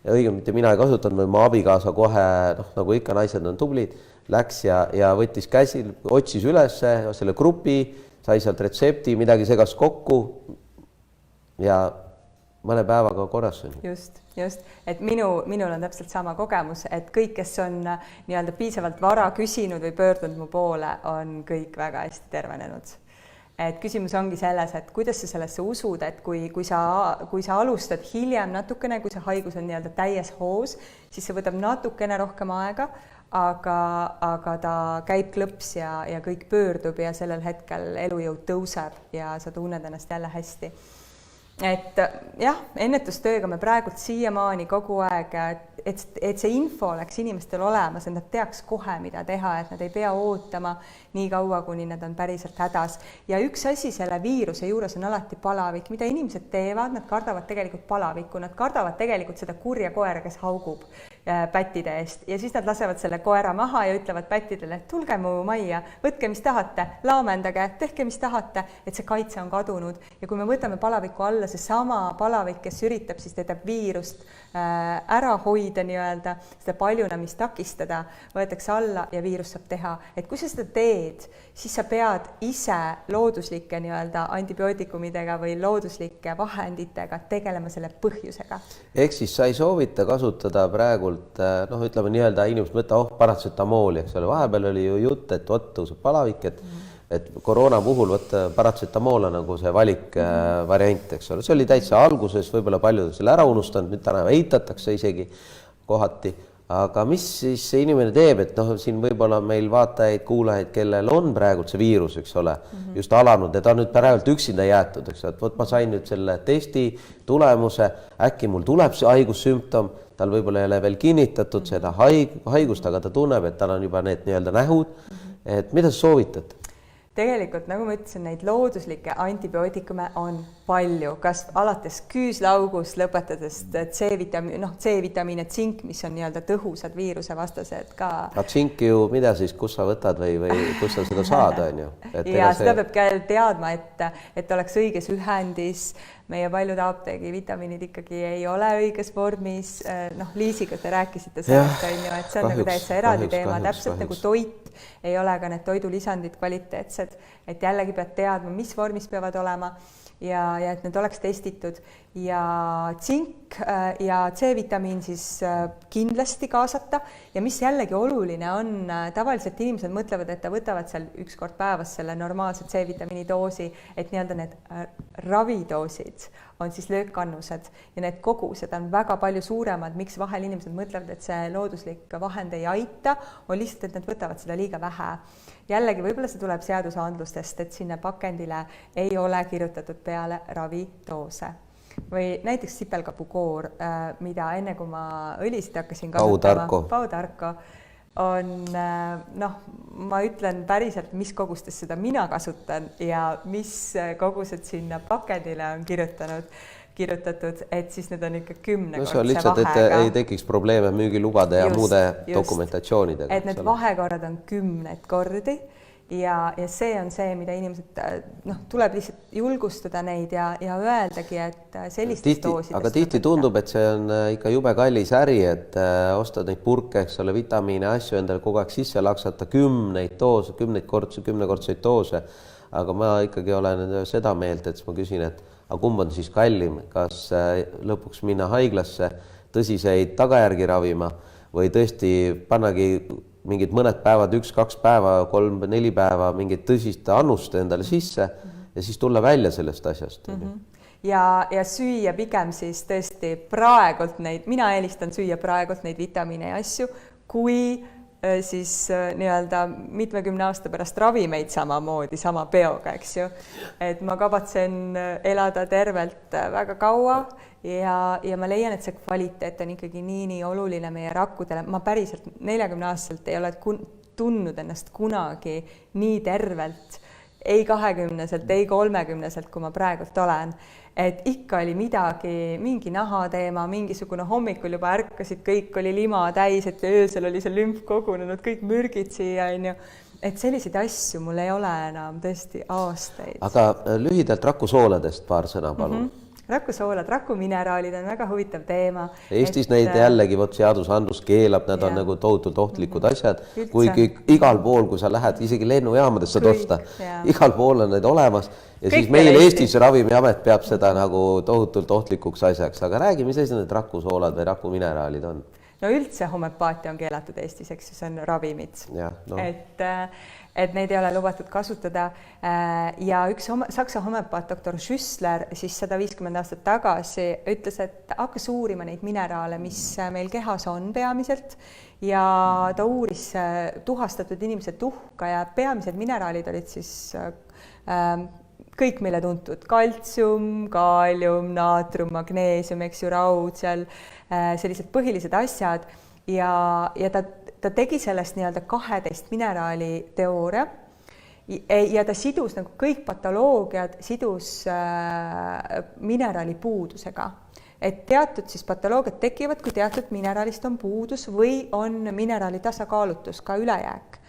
ja õigemini mitte mina ei kasutanud, või mu abikaasa kohe, nagu ikka naised on tublid, läks ja võttis käsil, otsis üles selle grupi, sai sealt retsepti, midagi segas kokku ja mõne päevaga korras on. Just. Et minul on täpselt sama kogemus, et kõik, kes on nii-öelda piisavalt vara küsinud või pöördunud mu poole, on kõik väga hästi tervenenud. Et küsimus ongi selles, et kuidas sa sellesse usud, et kui sa alustad hiljem natukene, kui see haigus on nii-öelda täies hoos, siis see võtab natukene rohkem aega, aga ta käib klõps ja kõik pöördub ja sellel hetkel elujõud tõuseb ja sa tunned ennast jälle hästi. Et jah, ennetustööga me praegult siiamaani kogu aeg, et see info oleks inimestel olemas, et nad teaks kohe, mida teha, et nad ei pea ootama nii kaua, kuni nad on päriselt hädas. Ja üks asi selle viiruse juures on alati palavik, mida inimesed teevad, nad kardavad tegelikult palavikku, nad kardavad tegelikult seda kurja koera, kes haugub pättide eest ja siis nad lasevad selle koera maha ja ütlevad pättidele, et tulge mu majja, võtke, mis tahate, laamendage, tehke, mis tahate, et see kaitse on kadunud. Ja kui me võtame palaviku alla, see sama palavik, kes üritab siis teda viirust ära hoida nii-öelda, seda paljunamist takistada, võetakse alla ja viirus saab teha. Et kui sa seda teed, siis sa pead ise looduslike nii-öelda antibiootikumidega või looduslike vahenditega tegelema selle põhjusega. Ehk siis sa ei soovita kasutada praegult, ütleme nii-öelda inimesed võtta paratsetamooli, eks ole, vahepeal oli ju jutt, et tõuseb palavik, et et koroona puhul paratsetamool on nagu see valik variant, eks ole, see oli täitsa alguses, võib-olla paljud selle ära unustanud, nüüd täna eitatakse isegi kohati, aga mis siis see inimene teeb, et noh, siin võib-olla meil vaatajaid, kuulajaid, kellel on praegult see viirus, eks ole, just alanud, et on nüüd praegult üksinda jäetud, eks ole, et vot ma sain nüüd selle testi tulemuse, äkki mul tuleb see haigussümptom, tal võib-olla ei ole veel kinnitatud seda haigust, aga ta tunneb, et tal on juba need nii-öelda nähud, et mida sa soovitad? Tegelikult, nagu ma ütlesin, neid looduslikke antibiootikume on palju, kas alates küüslaugust, lõpetades C-vitamiin ja tsink, mis on nii-öelda tõhusad viirusevastased ka. Tsinki ju, mida siis, kus sa võtad või kus sa seda saad, on ju? Ja seda peab teadma, et oleks õiges ühendis. Meie paljud apteegi vitamiinid ikkagi ei ole õiges vormis. Liisiga te rääkisite sellest, et see on nagu täitsa eraldi teema, täpselt nagu toit ei ole ka need toidulisandid kvaliteetsed, et jällegi pead teadma, mis vormis peavad olema ja et need oleks testitud ja tsink ja C-vitamiin siis kindlasti kaasata ja mis jällegi oluline on, tavaliselt inimesed mõtlevad, et võtavad seal üks kord päevas selle normaalse C-vitamiini doosi, et nii-öelda need ravidoosid on siis löökkannused ja need kogused on väga palju suuremad, miks vahel inimesed mõtlevad, et see looduslik vahend ei aita, on lihtsalt, et nad võtavad seda liiga vähe. Jällegi võib-olla see tuleb seadusandlustest, et sinna pakendile ei ole kirjutatud peale ravidoose. Või näiteks sipelgapukoor, mida enne kui ma õlisid hakkasin kasutama, Pautarko, on, ma ütlen päriselt, mis kogustes seda mina kasutan ja mis kogused sinna pakendile on kirjutatud, et siis need on ikka 10-kordse see on lihtsalt, vahega. Et ei tekiks probleeme müügilubade ja muude dokumentatsioonidega. Et need vahekorrad on 10 kordi ja see on see, mida inimesed, tuleb lihtsalt julgustada neid ja öeldagi, et sellistest doosidest. Aga tihti tundub, et see on ikka jube kallis äri, et ostad neid purke, eks ole, vitamiine, asju endale kogu aeg sisse laksata, 10-kordseid doose, aga ma ikkagi olen seda meelt, et ma küsin, et aga kumb on siis kallim, kas lõpuks minna haiglasse tõsiseid tagajärgi ravima või tõesti pannagi mingid mõned päevad, 1-2 päeva, 3-4 päeva mingid tõsist annust endale sisse ja siis tulla välja sellest asjast. Ja süüa pigem siis tõesti praegult neid, mina eelistan süüa praegult neid vitamiine ja asju, kui siis nii-öelda mitmekümne aasta pärast ravimeid samamoodi, sama peoga, eks ju. Et ma kavatsen elada tervelt väga kaua ja ma leian, et see kvaliteet on ikkagi nii oluline meie rakkudele. Ma päriselt 40-aastaselt ei ole tundnud ennast kunagi nii tervelt, ei 20-selt, ei 30-selt, kui ma praegult olen. Et ikka oli midagi, mingi nahateema, mingisugune hommikul juba ärkasid, kõik oli lima täis, et öösel oli see lümf kogunenud, kõik mürgid siia, et selliseid asju mul ei ole enam tõesti aastaid. Aga lühidalt rakusooladest paar sõna, palun. Rakusoolad, rakumineraalid on väga huvitav teema. Eestis neid jällegi seadusandlus keelab, nad on nagu tohutult ohtlikud asjad, kuigi igal pool, kui sa lähed, isegi lennujaamadest saad osta, igal pool on need olemas ja siis meil Eestis Ravimiamet peab seda nagu tohutult ohtlikuks asjaks, aga räägi, mis asi need rakusoolad või rakumineraalid on? No üldse homöopaatia on keelatud Eestis, eks see on ravimid, et neid ei ole lubatud kasutada ja üks saksa homöopaat doktor Schüssler siis 150 aastat tagasi ütles, et hakkas uurima neid mineraale, mis meil kehas on peamiselt ja ta uuris tuhastatud inimese tuhka ja peamised mineraalid olid siis kõik meile tuntud, kaltsium, kaalium, naatrium, magneesium, eks ju, raud, seal sellised põhilised asjad ja ta tegi sellest nii-öelda 12 mineraali teooria ja ta sidus nagu kõik patoloogiad, sidus mineraali puudusega. Et teatud siis patoloogiad tekivad, kui teatud mineraalist on puudus või on mineraali tasakaalutus, ka ülejääk.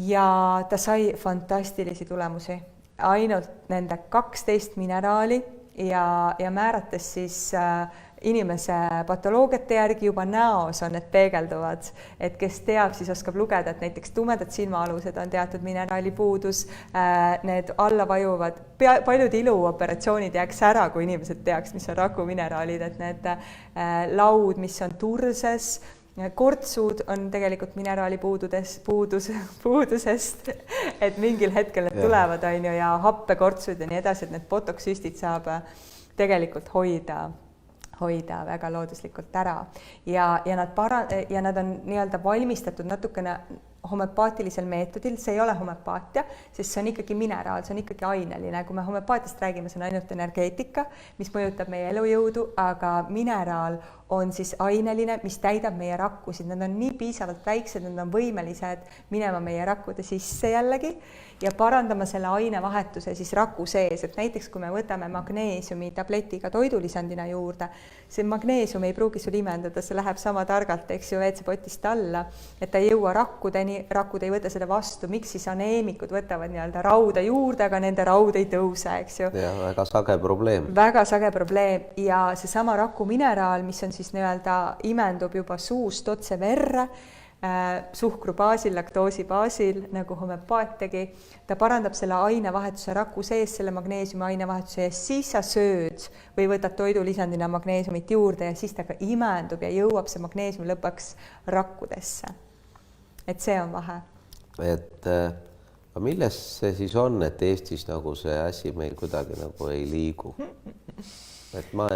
Ja ta sai fantastilisi tulemusi. Ainult nende 12 mineraali ja määrates siis inimese patoloogiate järgi juba näos on need peegelduvad, et kes teab, siis oskab lugeda, et näiteks tumedad silmaalused on teatud mineraali puudus, need alla vajuvad, paljud iluoperatsioonid jääks ära, kui inimesed teaks, mis on rakumineraalid, et need laud, mis on turses, kortsud on tegelikult mineraali puudusest, et mingil hetkel need tulevad, on ju, ja happekortsud ja nii edasi, et need botox-süstid saab tegelikult hoida väga looduslikult ära ja nad on nii-öelda valmistatud natukene homöpaatilisel meetodil, see ei ole homöpaatia, sest see on ikkagi mineraal, see on ikkagi aineline. Kui me homöpaatiast räägime, see on ainult energeetika, mis mõjutab meie elujõudu, aga mineraal on siis aineline, mis täidab meie rakkusid. Nad on nii piisavalt väiksed, nad on võimelised minema meie rakkude sisse jällegi ja parandama selle ainevahetuse siis raku sees. Et näiteks kui me võtame magneesiumi tabletiga toidulisandina juurde, see magneesium ei pruugi sul imendada, see läheb sama targalt, eks ju, WC-potist alla, et ta ei jõua rakkudeni, rakud ei võta seda vastu. Miks siis aneemikud võtavad nii-öelda rauda juurde, aga nende raud ei tõuse, eks ju. Ja väga sage probleem. Väga sage probleem ja see sama raku mineraal, mis on siis nii-öelda imendub juba suust otse verre, suhkru baasil, laktoosi baasil, nagu homöpaatiagi, ta parandab selle ainevahetuse raku sees, selle magneesiumi ainevahetuse ja siis sa sööd või võtad toidulisandina magneesiumit juurde ja siis ta ka imendub ja jõuab see magneesium lõpuks rakkudesse. Et see on vahe. Et milles see siis on, et Eestis nagu see asi meil kuidagi nagu ei liigu? Et ma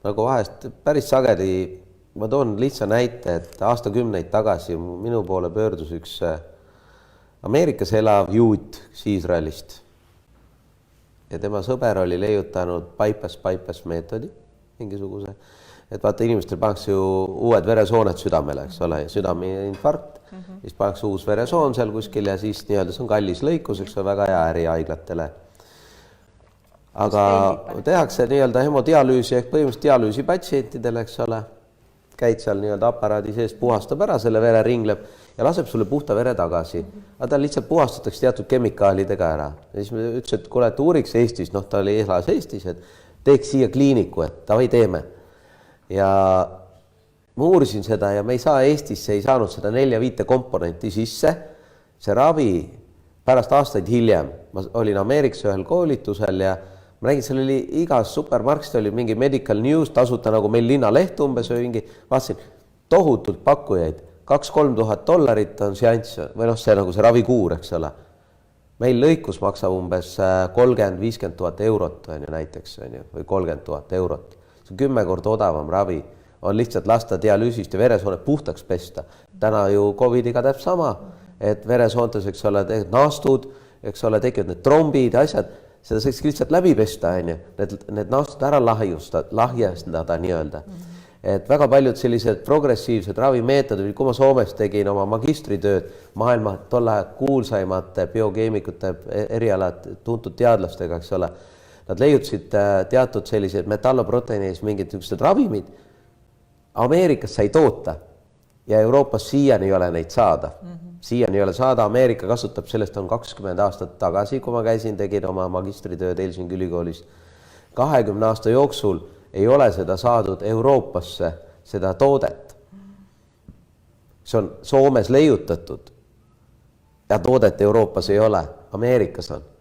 nagu vahest päris sagedi, ma toon lihtsa näite, et aastakümneid tagasi minu poole pöördus üks Ameerikas elav juut Iisraelist ja tema sõber oli leiutanud bypass meetodi mingisuguse, et vaata inimestel pannakse ju uued veresooned südamele, eks ole, südame infarkt, siis pannakse uus veresoon seal kuskil ja siis nii-öelda see on kallis lõikus, eks ole, väga hea ärihaiglatele. Aga tehakse nii-öelda hemodialüüsi ehk põhimõtteliselt dialüüsi patsientidele, eks ole, käid seal nii-öelda aparaadi sees, puhastab ära, selle vere ringleb ja laseb sulle puhta vere tagasi. Aga ta lihtsalt puhastatakse teatud kemikaalidega ära. Ja siis me ütles, et kuule, et uuriks Eestis, noh, ta oli elas Eestis, et teeks siia kliiniku, et tavai teeme. Ja ma uurisin seda ja me ei saa Eestisse, ei saanud seda 4-5 komponenti sisse. See ravi pärast aastaid hiljem, ma olin Ameerikas ühel koolitusel ja ma nägin, seal oli igas supermarkst oli mingi medical news, tasuta nagu meil linnaleht umbes või mingi, vaatasin tohutult pakkujaid, $2,000-3,000 on seanss või noh, see nagu see ravikuur, eks ole. Meil lõikus maksab umbes 30-50 000 eurot on ju näiteks on ju, või 30 000 eurot. See on 10 korda odavam ravi, on lihtsalt lasta dialüüsist ja veresooned puhtaks pesta. Täna ju COVID-iga täpselt sama, et veresoontes, eks ole, naastud, eks ole, tekivad need trombid, asjad, seda saaks lihtsalt läbi pesta, need naastud ära lahjastada nii-öelda. Et väga paljud sellised progressiivsed ravimeetodid, kui ma Soomes tegin oma magistritööd maailma tolle kuulsaimate biokeemikute erialad tuntud teadlastega, eks ole, nad leiutasid teatud sellised metalloproteiinis mingid ravimid. Ameerikas sai toota ja Euroopas siiani ei ole neid saada. Siiani ei ole saada, Ameerika kasutab, sellest on 20 aastat tagasi, kui ma käisin, tegin oma magistritööd Helsingi ülikoolis. 20 aasta jooksul ei ole seda saadud Euroopasse, seda toodet. See on Soomes leiutatud ja toodet Euroopas ei ole, Ameerikas on.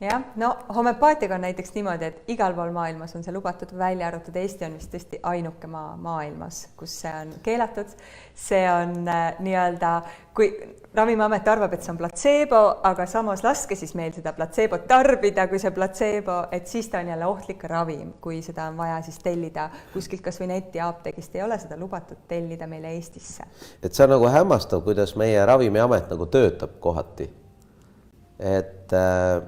Jah, no homöpaatiaga on näiteks niimoodi, et igal pool maailmas on see lubatud, välja arvatud Eesti on vist tõesti ainuke maailmas, kus see on keelatud. See on nii-öelda, kui Ravimiamet arvab, et see on platseebo, aga samas laske siis meil seda platseebot tarbida, kui see platseebo, et siis ta on jälle ohtlik ravim, kui seda on vaja siis tellida kuskilt kas või netiapteegist, ei ole seda lubatud tellida meile Eestisse. Et see on nagu hämmastav, kuidas meie Ravimiamet nagu töötab kohati. Et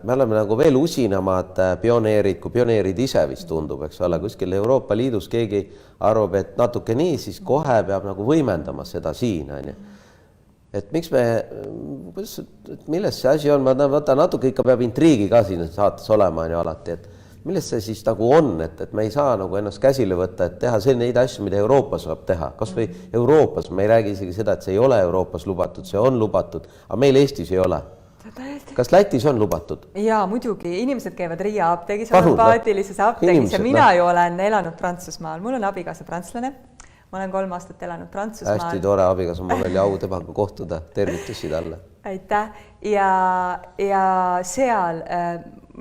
me oleme nagu veel usinamad pioneerid, kui pioneerid ise vist tundub, eks ole, kuskil Euroopa Liidus keegi arvab, et natuke nii, siis kohe peab nagu võimendama seda siin, on ju. Et miks me, milles see asi on, ma võtan natuke ikka peab intriigi ka siin saates olema on ju alati, et milles see siis nagu on, et me ei saa nagu ennast käsile võtta, et teha neid asju, mida Euroopas saab teha. Kas või Euroopas, me ei räägi isegi seda, et see ei ole Euroopas lubatud, see on lubatud, aga meil Eestis ei ole. Kas Lätis on lubatud? Jaa, muidugi. Inimesed käivad Riia apteegis, homeopaatilises apteegis ja mina ju olen elanud Prantsusmaal. Mul on abikaasa prantslane. Ma olen 3 aastat elanud Prantsusmaal. Hästi tore abikaasa, mul oli au temaga kohtuda. Tervitusi talle. aitäh ja seal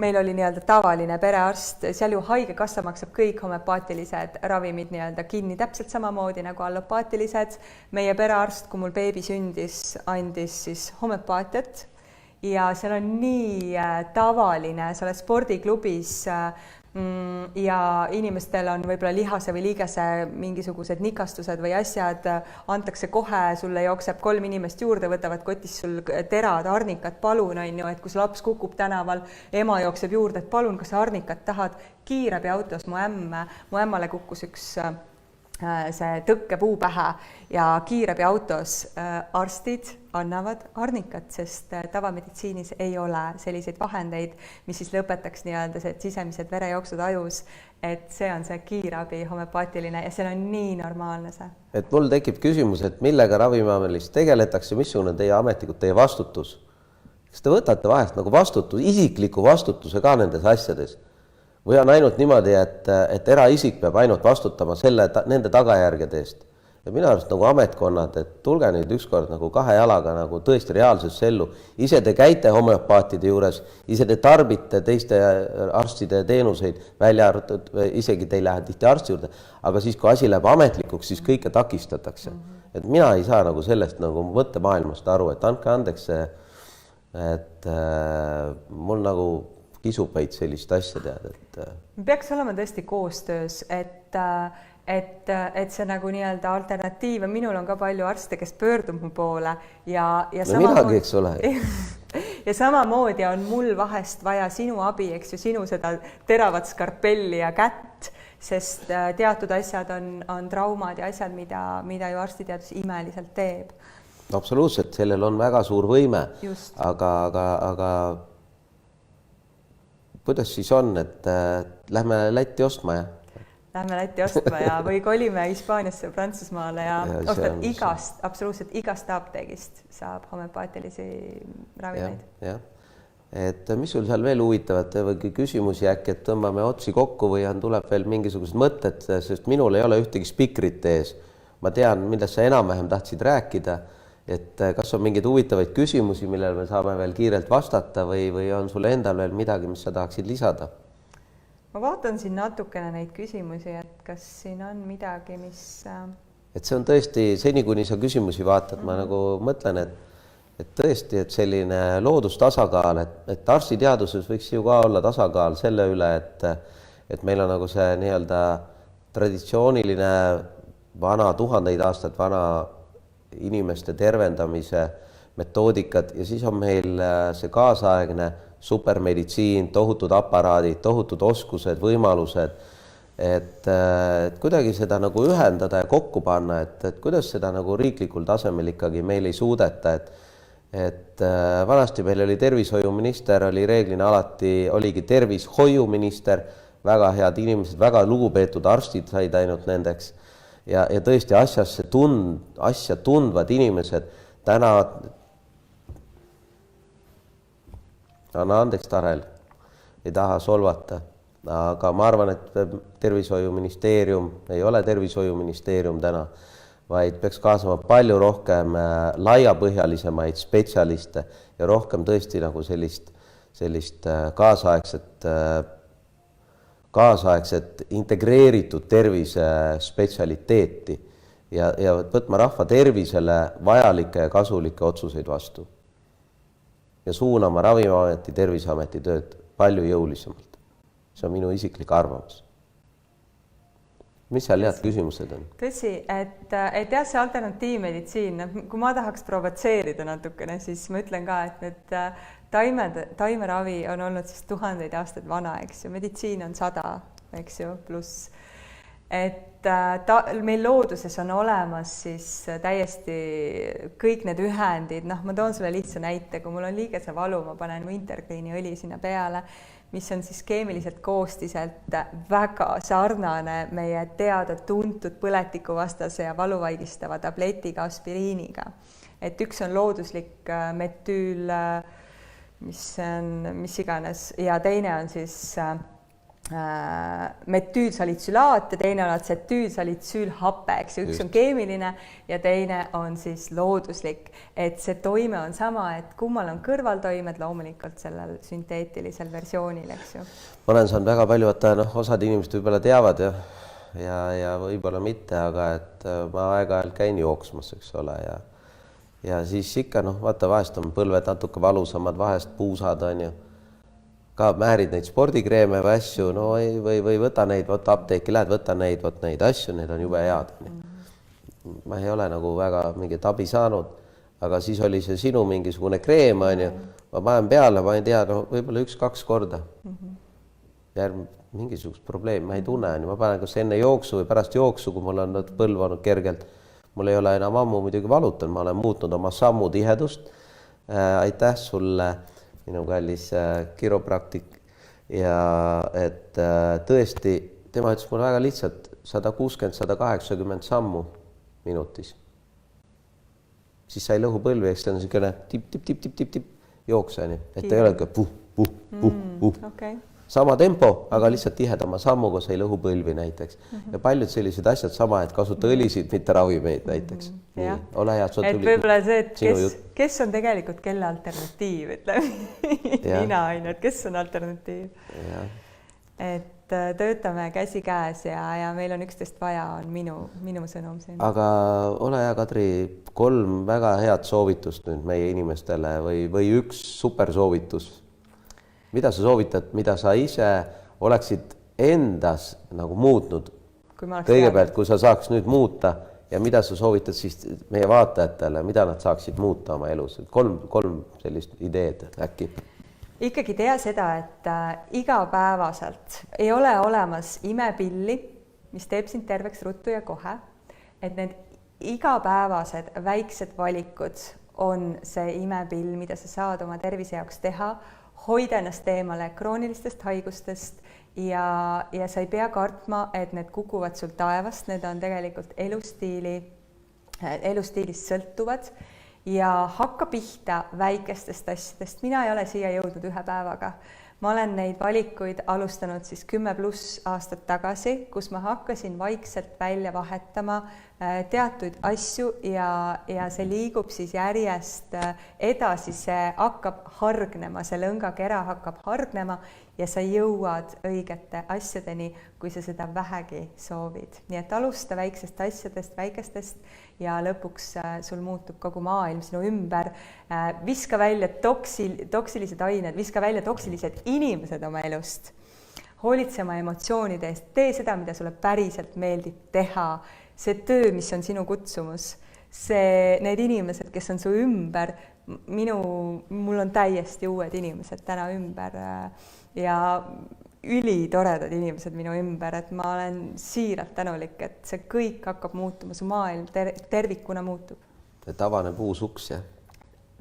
meil oli nii-öelda tavaline perearst, seal ju haigekassa maksab kõik homeopaatilised ravimid nii-öelda kinni täpselt samamoodi nagu allopaatilised. Meie perearst, kui mul beebi sündis, andis siis homeopaatiat ja seal on nii tavaline, sa oled spordiklubis ja inimestel on võib-olla lihase või liigese mingisugused nikastused või asjad, antakse kohe, sulle jookseb 3 inimest juurde, võtavad kotis sul terad, arnikat, palun, on ju, et kui laps kukub tänaval, ema jookseb juurde, et palun, kas sa arnikat tahad, kiirabi autos mu ämmale kukkus üks see tõkkepuu pähe ja kiirabi autos arstid annavad arnikat, sest tavameditsiinis ei ole selliseid vahendeid, mis siis lõpetaks nii-öelda see sisemised verejooksud ajus, et see on see kiirabi homeopaatiline ja see on nii normaalne see. Et mul tekib küsimus, et millega Ravimiametis tegeletakse, missugune teie ametlikult, teie vastutus? Kas te võtate vahest nagu isikliku vastutuse ka nendes asjades? Või on ainult niimoodi, et eraisik peab ainult vastutama nende tagajärgede eest. Ja minu arust nagu ametkonnad, et tulge nüüd ükskord nagu 2 jalaga nagu tõesti reaalsesse ellu. Ise te käite homeopaatide juures, ise te tarbite teiste arstide teenuseid, välja arvatud, isegi te ei lähe tihti arsti juurde, aga siis, kui asi läheb ametlikuks, siis kõike takistatakse. Et mina ei saa nagu sellest nagu mõttemaailmast aru, et andke andeks see, et mul nagu kisub veid sellist asja tead, et peaks olema tõesti koostöös, et see nagu nii-öelda alternatiiv ja minul on ka palju arste, kes pöördub mu poole ja midagi, eks ole. Ja samamoodi on mul vahest vaja sinu abi, eks ju, sinu seda teravat skarpelli ja kätt, sest teatud asjad on traumad ja asjad, mida ju arstiteadus imeliselt teeb. Absoluutselt, sellel on väga suur võime, aga kuidas siis on, et lähme Lätti ostma ja? Lähme Lätti ostma ja või kolime Hispaaniasse, Prantsusmaale ja ostad absoluutselt igast apteegist saab homeopaatilisi ravimeid. Ja. Et mis sul seal veel huvitavat või küsimusi äkki, et tõmbame otsi kokku või tuleb veel mingisugused mõtted, sest minul ei ole ühtegi spikrit ees. Ma tean, millest sa enam-vähem tahtsid rääkida. Et kas on mingeid huvitavaid küsimusi, millele me saame veel kiirelt vastata või on sul endal veel midagi, mis sa tahaksid lisada? Ma vaatan siin natukene neid küsimusi, et kas siin on midagi, mis... Et see on tõesti, seni kuni sa küsimusi vaatad, ma nagu mõtlen, et tõesti, et selline loodustasakaal, et arstiteaduses võiks ju ka olla tasakaal selle üle, et meil on nagu see nii-öelda traditsiooniline vana, 1000 aastat vana inimeste tervendamise metoodikad ja siis on meil see kaasaegne supermeditsiin, tohutud aparaadid, tohutud oskused, võimalused, et kuidagi seda nagu ühendada ja kokku panna, et kuidas seda nagu riiklikul tasemel ikkagi meil ei suudeta, et vanasti meil oli tervishoiuminister, oli reeglina alati, oligi tervishoiuminister, väga head inimesed, väga lugupeetud arstid said ainult nendeks. Ja tõesti asja tundvad inimesed täna, anna andeks Tarel, ei taha solvata, aga ma arvan, et tervishoiuministeerium ei ole tervishoiuministeerium täna, vaid peaks kaasama palju rohkem laiapõhjalisemaid spetsialiste ja rohkem tõesti nagu sellist kaasaegset integreeritud tervise spetsialiteeti ja võtma rahva tervisele vajalikke ja kasulikke otsuseid vastu. Ja suunama Ravimiameti, Terviseameti tööd palju jõulisemalt. See on minu isiklik arvamus. Mis seal head küsimused on? Tõsi, et jah, see alternatiivmeditsiin, kui ma tahaks provotseerida natukene, siis ma ütlen ka, et need taimeravi on olnud siis 1000 aastaid vana, eks ju, meditsiin on 100, eks ju, pluss. Et meil looduses on olemas siis täiesti kõik need ühendid, ma toon sulle lihtsa näite, kui mul on liigese valu, ma panen Wintergreeni õli sinna peale, mis on siis keemiliselt koostiselt väga sarnane meie teada-tuntud põletikuvastase ja valuvaigistava tabletiga aspiriiniga. Et üks on looduslik metüül, mis iganes, ja teine on siis metüülsalitsülaat ja teine on atsetüülsalitsüülhape, eks ju, üks on keemiline ja teine on siis looduslik, et see toime on sama, et kummal on kõrvaltoimed loomulikult sellel sünteetilisel versioonil, eks ju. Ma olen saanud väga palju, vaata, osad inimesed võib-olla teavad ja võib-olla mitte, aga et ma aeg-ajalt käin jooksmas, eks ole, ja siis ikka, vaata, vahest on põlved natuke valusamad, vahest puusad on ju. Ka määrid neid spordikreeme või asju, või võta neid, võta apteeki, lähed, võta neid, võt neid asju, need on jube head. Ma ei ole nagu väga mingit abi saanud, aga siis oli see sinu mingisugune kreem, on ju, ma panen peale, ma ei tea, võib-olla 1-2 korda. Mingisugust probleemi, ma ei tunne, ma panen kas enne jooksu või pärast jooksu, kui mul on põlvanud kergelt. Mul ei ole enam ammu muidugi valutanud, ma olen muutnud oma sammu tihedust. Aitäh sulle, minu kallis kiropraktik ja et tõesti, tema ütles mulle väga lihtsalt 160-180 sammu minutis. Siis sai lõhu põlvi, eks ta on niisugune tip jookseni, et ei ole puh. Okay. Sama tempo, aga lihtsalt tihedama sammuga sai lõhu põlvi näiteks. Ja paljud sellised asjad sama, et kasuta õlisid, mitte ravimeid näiteks. Nii, ole hea, et võib-olla see, et kes on tegelikult kelle alternatiiv, ütleme mina ainu, et kes on alternatiiv. Et töötame käsi käes ja meil on üksteist vaja, on minu sõnum siin. Aga ole hea, Kadri, 3 väga head soovitust nüüd meie inimestele või üks super soovitus. Mida sa soovitad, mida sa ise oleksid endas nagu muutnud? Kõigepealt, kui sa saaks nüüd muuta ja mida sa soovitad siis meie vaatajatele, mida nad saaksid muuta oma elus? 3 sellist ideed äkki. Ikkagi tea seda, et igapäevaselt ei ole olemas imepilli, mis teeb sind terveks ruttu ja kohe. Et need igapäevased väiksed valikud on see imepill, mida sa saad oma tervise jaoks teha. Hoida ennast eemale kroonilistest haigustest ja sa ei pea kartma, et need kukuvad sul taevast, need on tegelikult elustiilist sõltuvad ja hakka pihta väikestest asjadest. Mina ei ole siia jõudnud 1 päevaga. Ma olen neid valikuid alustanud siis 10+ aastat tagasi, kus ma hakkasin vaikselt välja vahetama teatuid asju ja see liigub siis järjest edasi, see hakkab hargnema, see lõngakera hakkab hargnema ja sa jõuad õigete asjadeni, kui sa seda vähegi soovid. Nii et alusta väiksest asjadest, väikestest ja lõpuks sul muutub kogu maailm sinu ümber. Viska välja toksilised ained, viska välja toksilised inimesed oma elust. Hoolitse oma emotsioonide eest, tee seda, mida sulle päriselt meeldib teha. See töö, mis on sinu kutsumus, need inimesed, kes on su ümber, mul on täiesti uued inimesed täna ümber ja ülitoredad inimesed minu ümber, et ma olen siiralt tänulik, et see kõik hakkab muutuma, su maailm tervikuna muutub. Et avaneb uus uks, jah?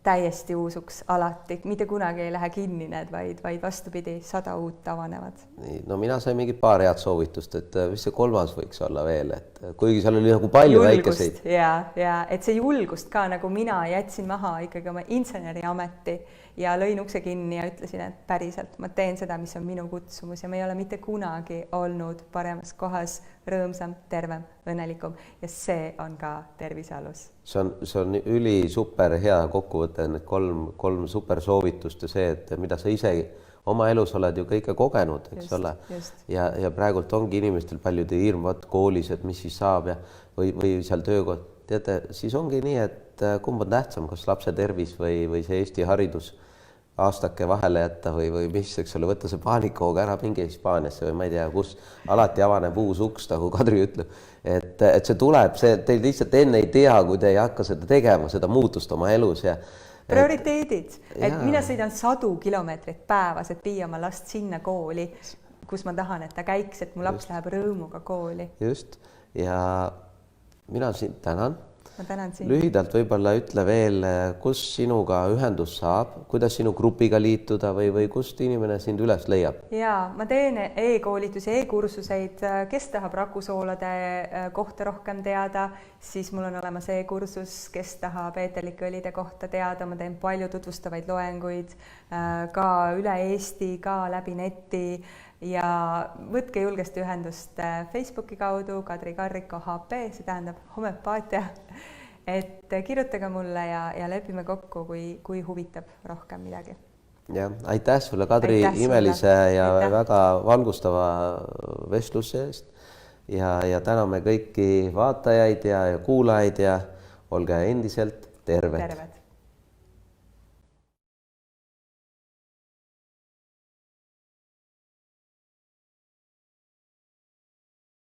Täiesti uus uks alati, mitte kunagi ei lähe kinni need, vaid vastupidi, 100 uut avanevad. Nii, no mina sain mingi paar head soovitust, et mis see 3. võiks olla veel, et kuigi seal oli nagu palju väikeseid. Ja et see julgust ka, nagu mina jätsin maha ikkagi oma inseneriameti ja lõin ukse kinni ja ütlesin, et päriselt ma teen seda, mis on minu kutsumus ja ma ei ole mitte kunagi olnud paremas kohas, rõõmsam, tervem, õnnelikum ja see on ka tervise alus. See on üli super hea kokkuvõte, need 3 super soovitust ja see, et mida sa ise oma elus oled ju kõike kogenud, eks ole. Ja praegult ongi inimestel paljud hirmvad koolis, et mis siis saab ja või seal töökoht. Teate, siis ongi nii, et kumb on tähtsam, kas lapse tervis või see Eesti haridus aastake vahele jätta või mis, eks ole, võtta see paanikahoog ära, minge Hispaaniasse või ma ei tea, kus alati avaneb uus uks, nagu Kadri ütleb. Et see tuleb, teil lihtsalt enne ei tea, kui te ei hakka seda tegema, seda muutust oma elus. Prioriteedid, et mina sõidan 100 kilomeetrit päevas, et viia oma last sinna kooli, kus ma tahan, et ta käiks, et mu laps läheb rõõmuga kooli. Just, ja mina sind tänan ma tänan sind. Lühidalt võib-olla ütle veel, kus sinuga ühendus saab, kuidas sinu grupiga liituda või kust inimene sind üles leiab? Jaa, ma teen e-koolitusi, e-kursuseid, kes tahab rakusoolade kohta rohkem teada, siis mul on olemas e-kursus, kes tahab eeterlike õlide kohta teada, ma teen palju tutvustavaid loenguid ka üle Eesti, ka läbi neti ja võtke julgesti ühendust Facebooki kaudu, Kadri Karriko HP, see tähendab homöopaatia, et kirjutage mulle ja lepime kokku, kui huvitab rohkem midagi. Jah, aitäh sulle, Kadri, imelise ja väga valgustava vestluse eest ja täname kõiki vaatajaid ja kuulajaid ja olge endiselt terved.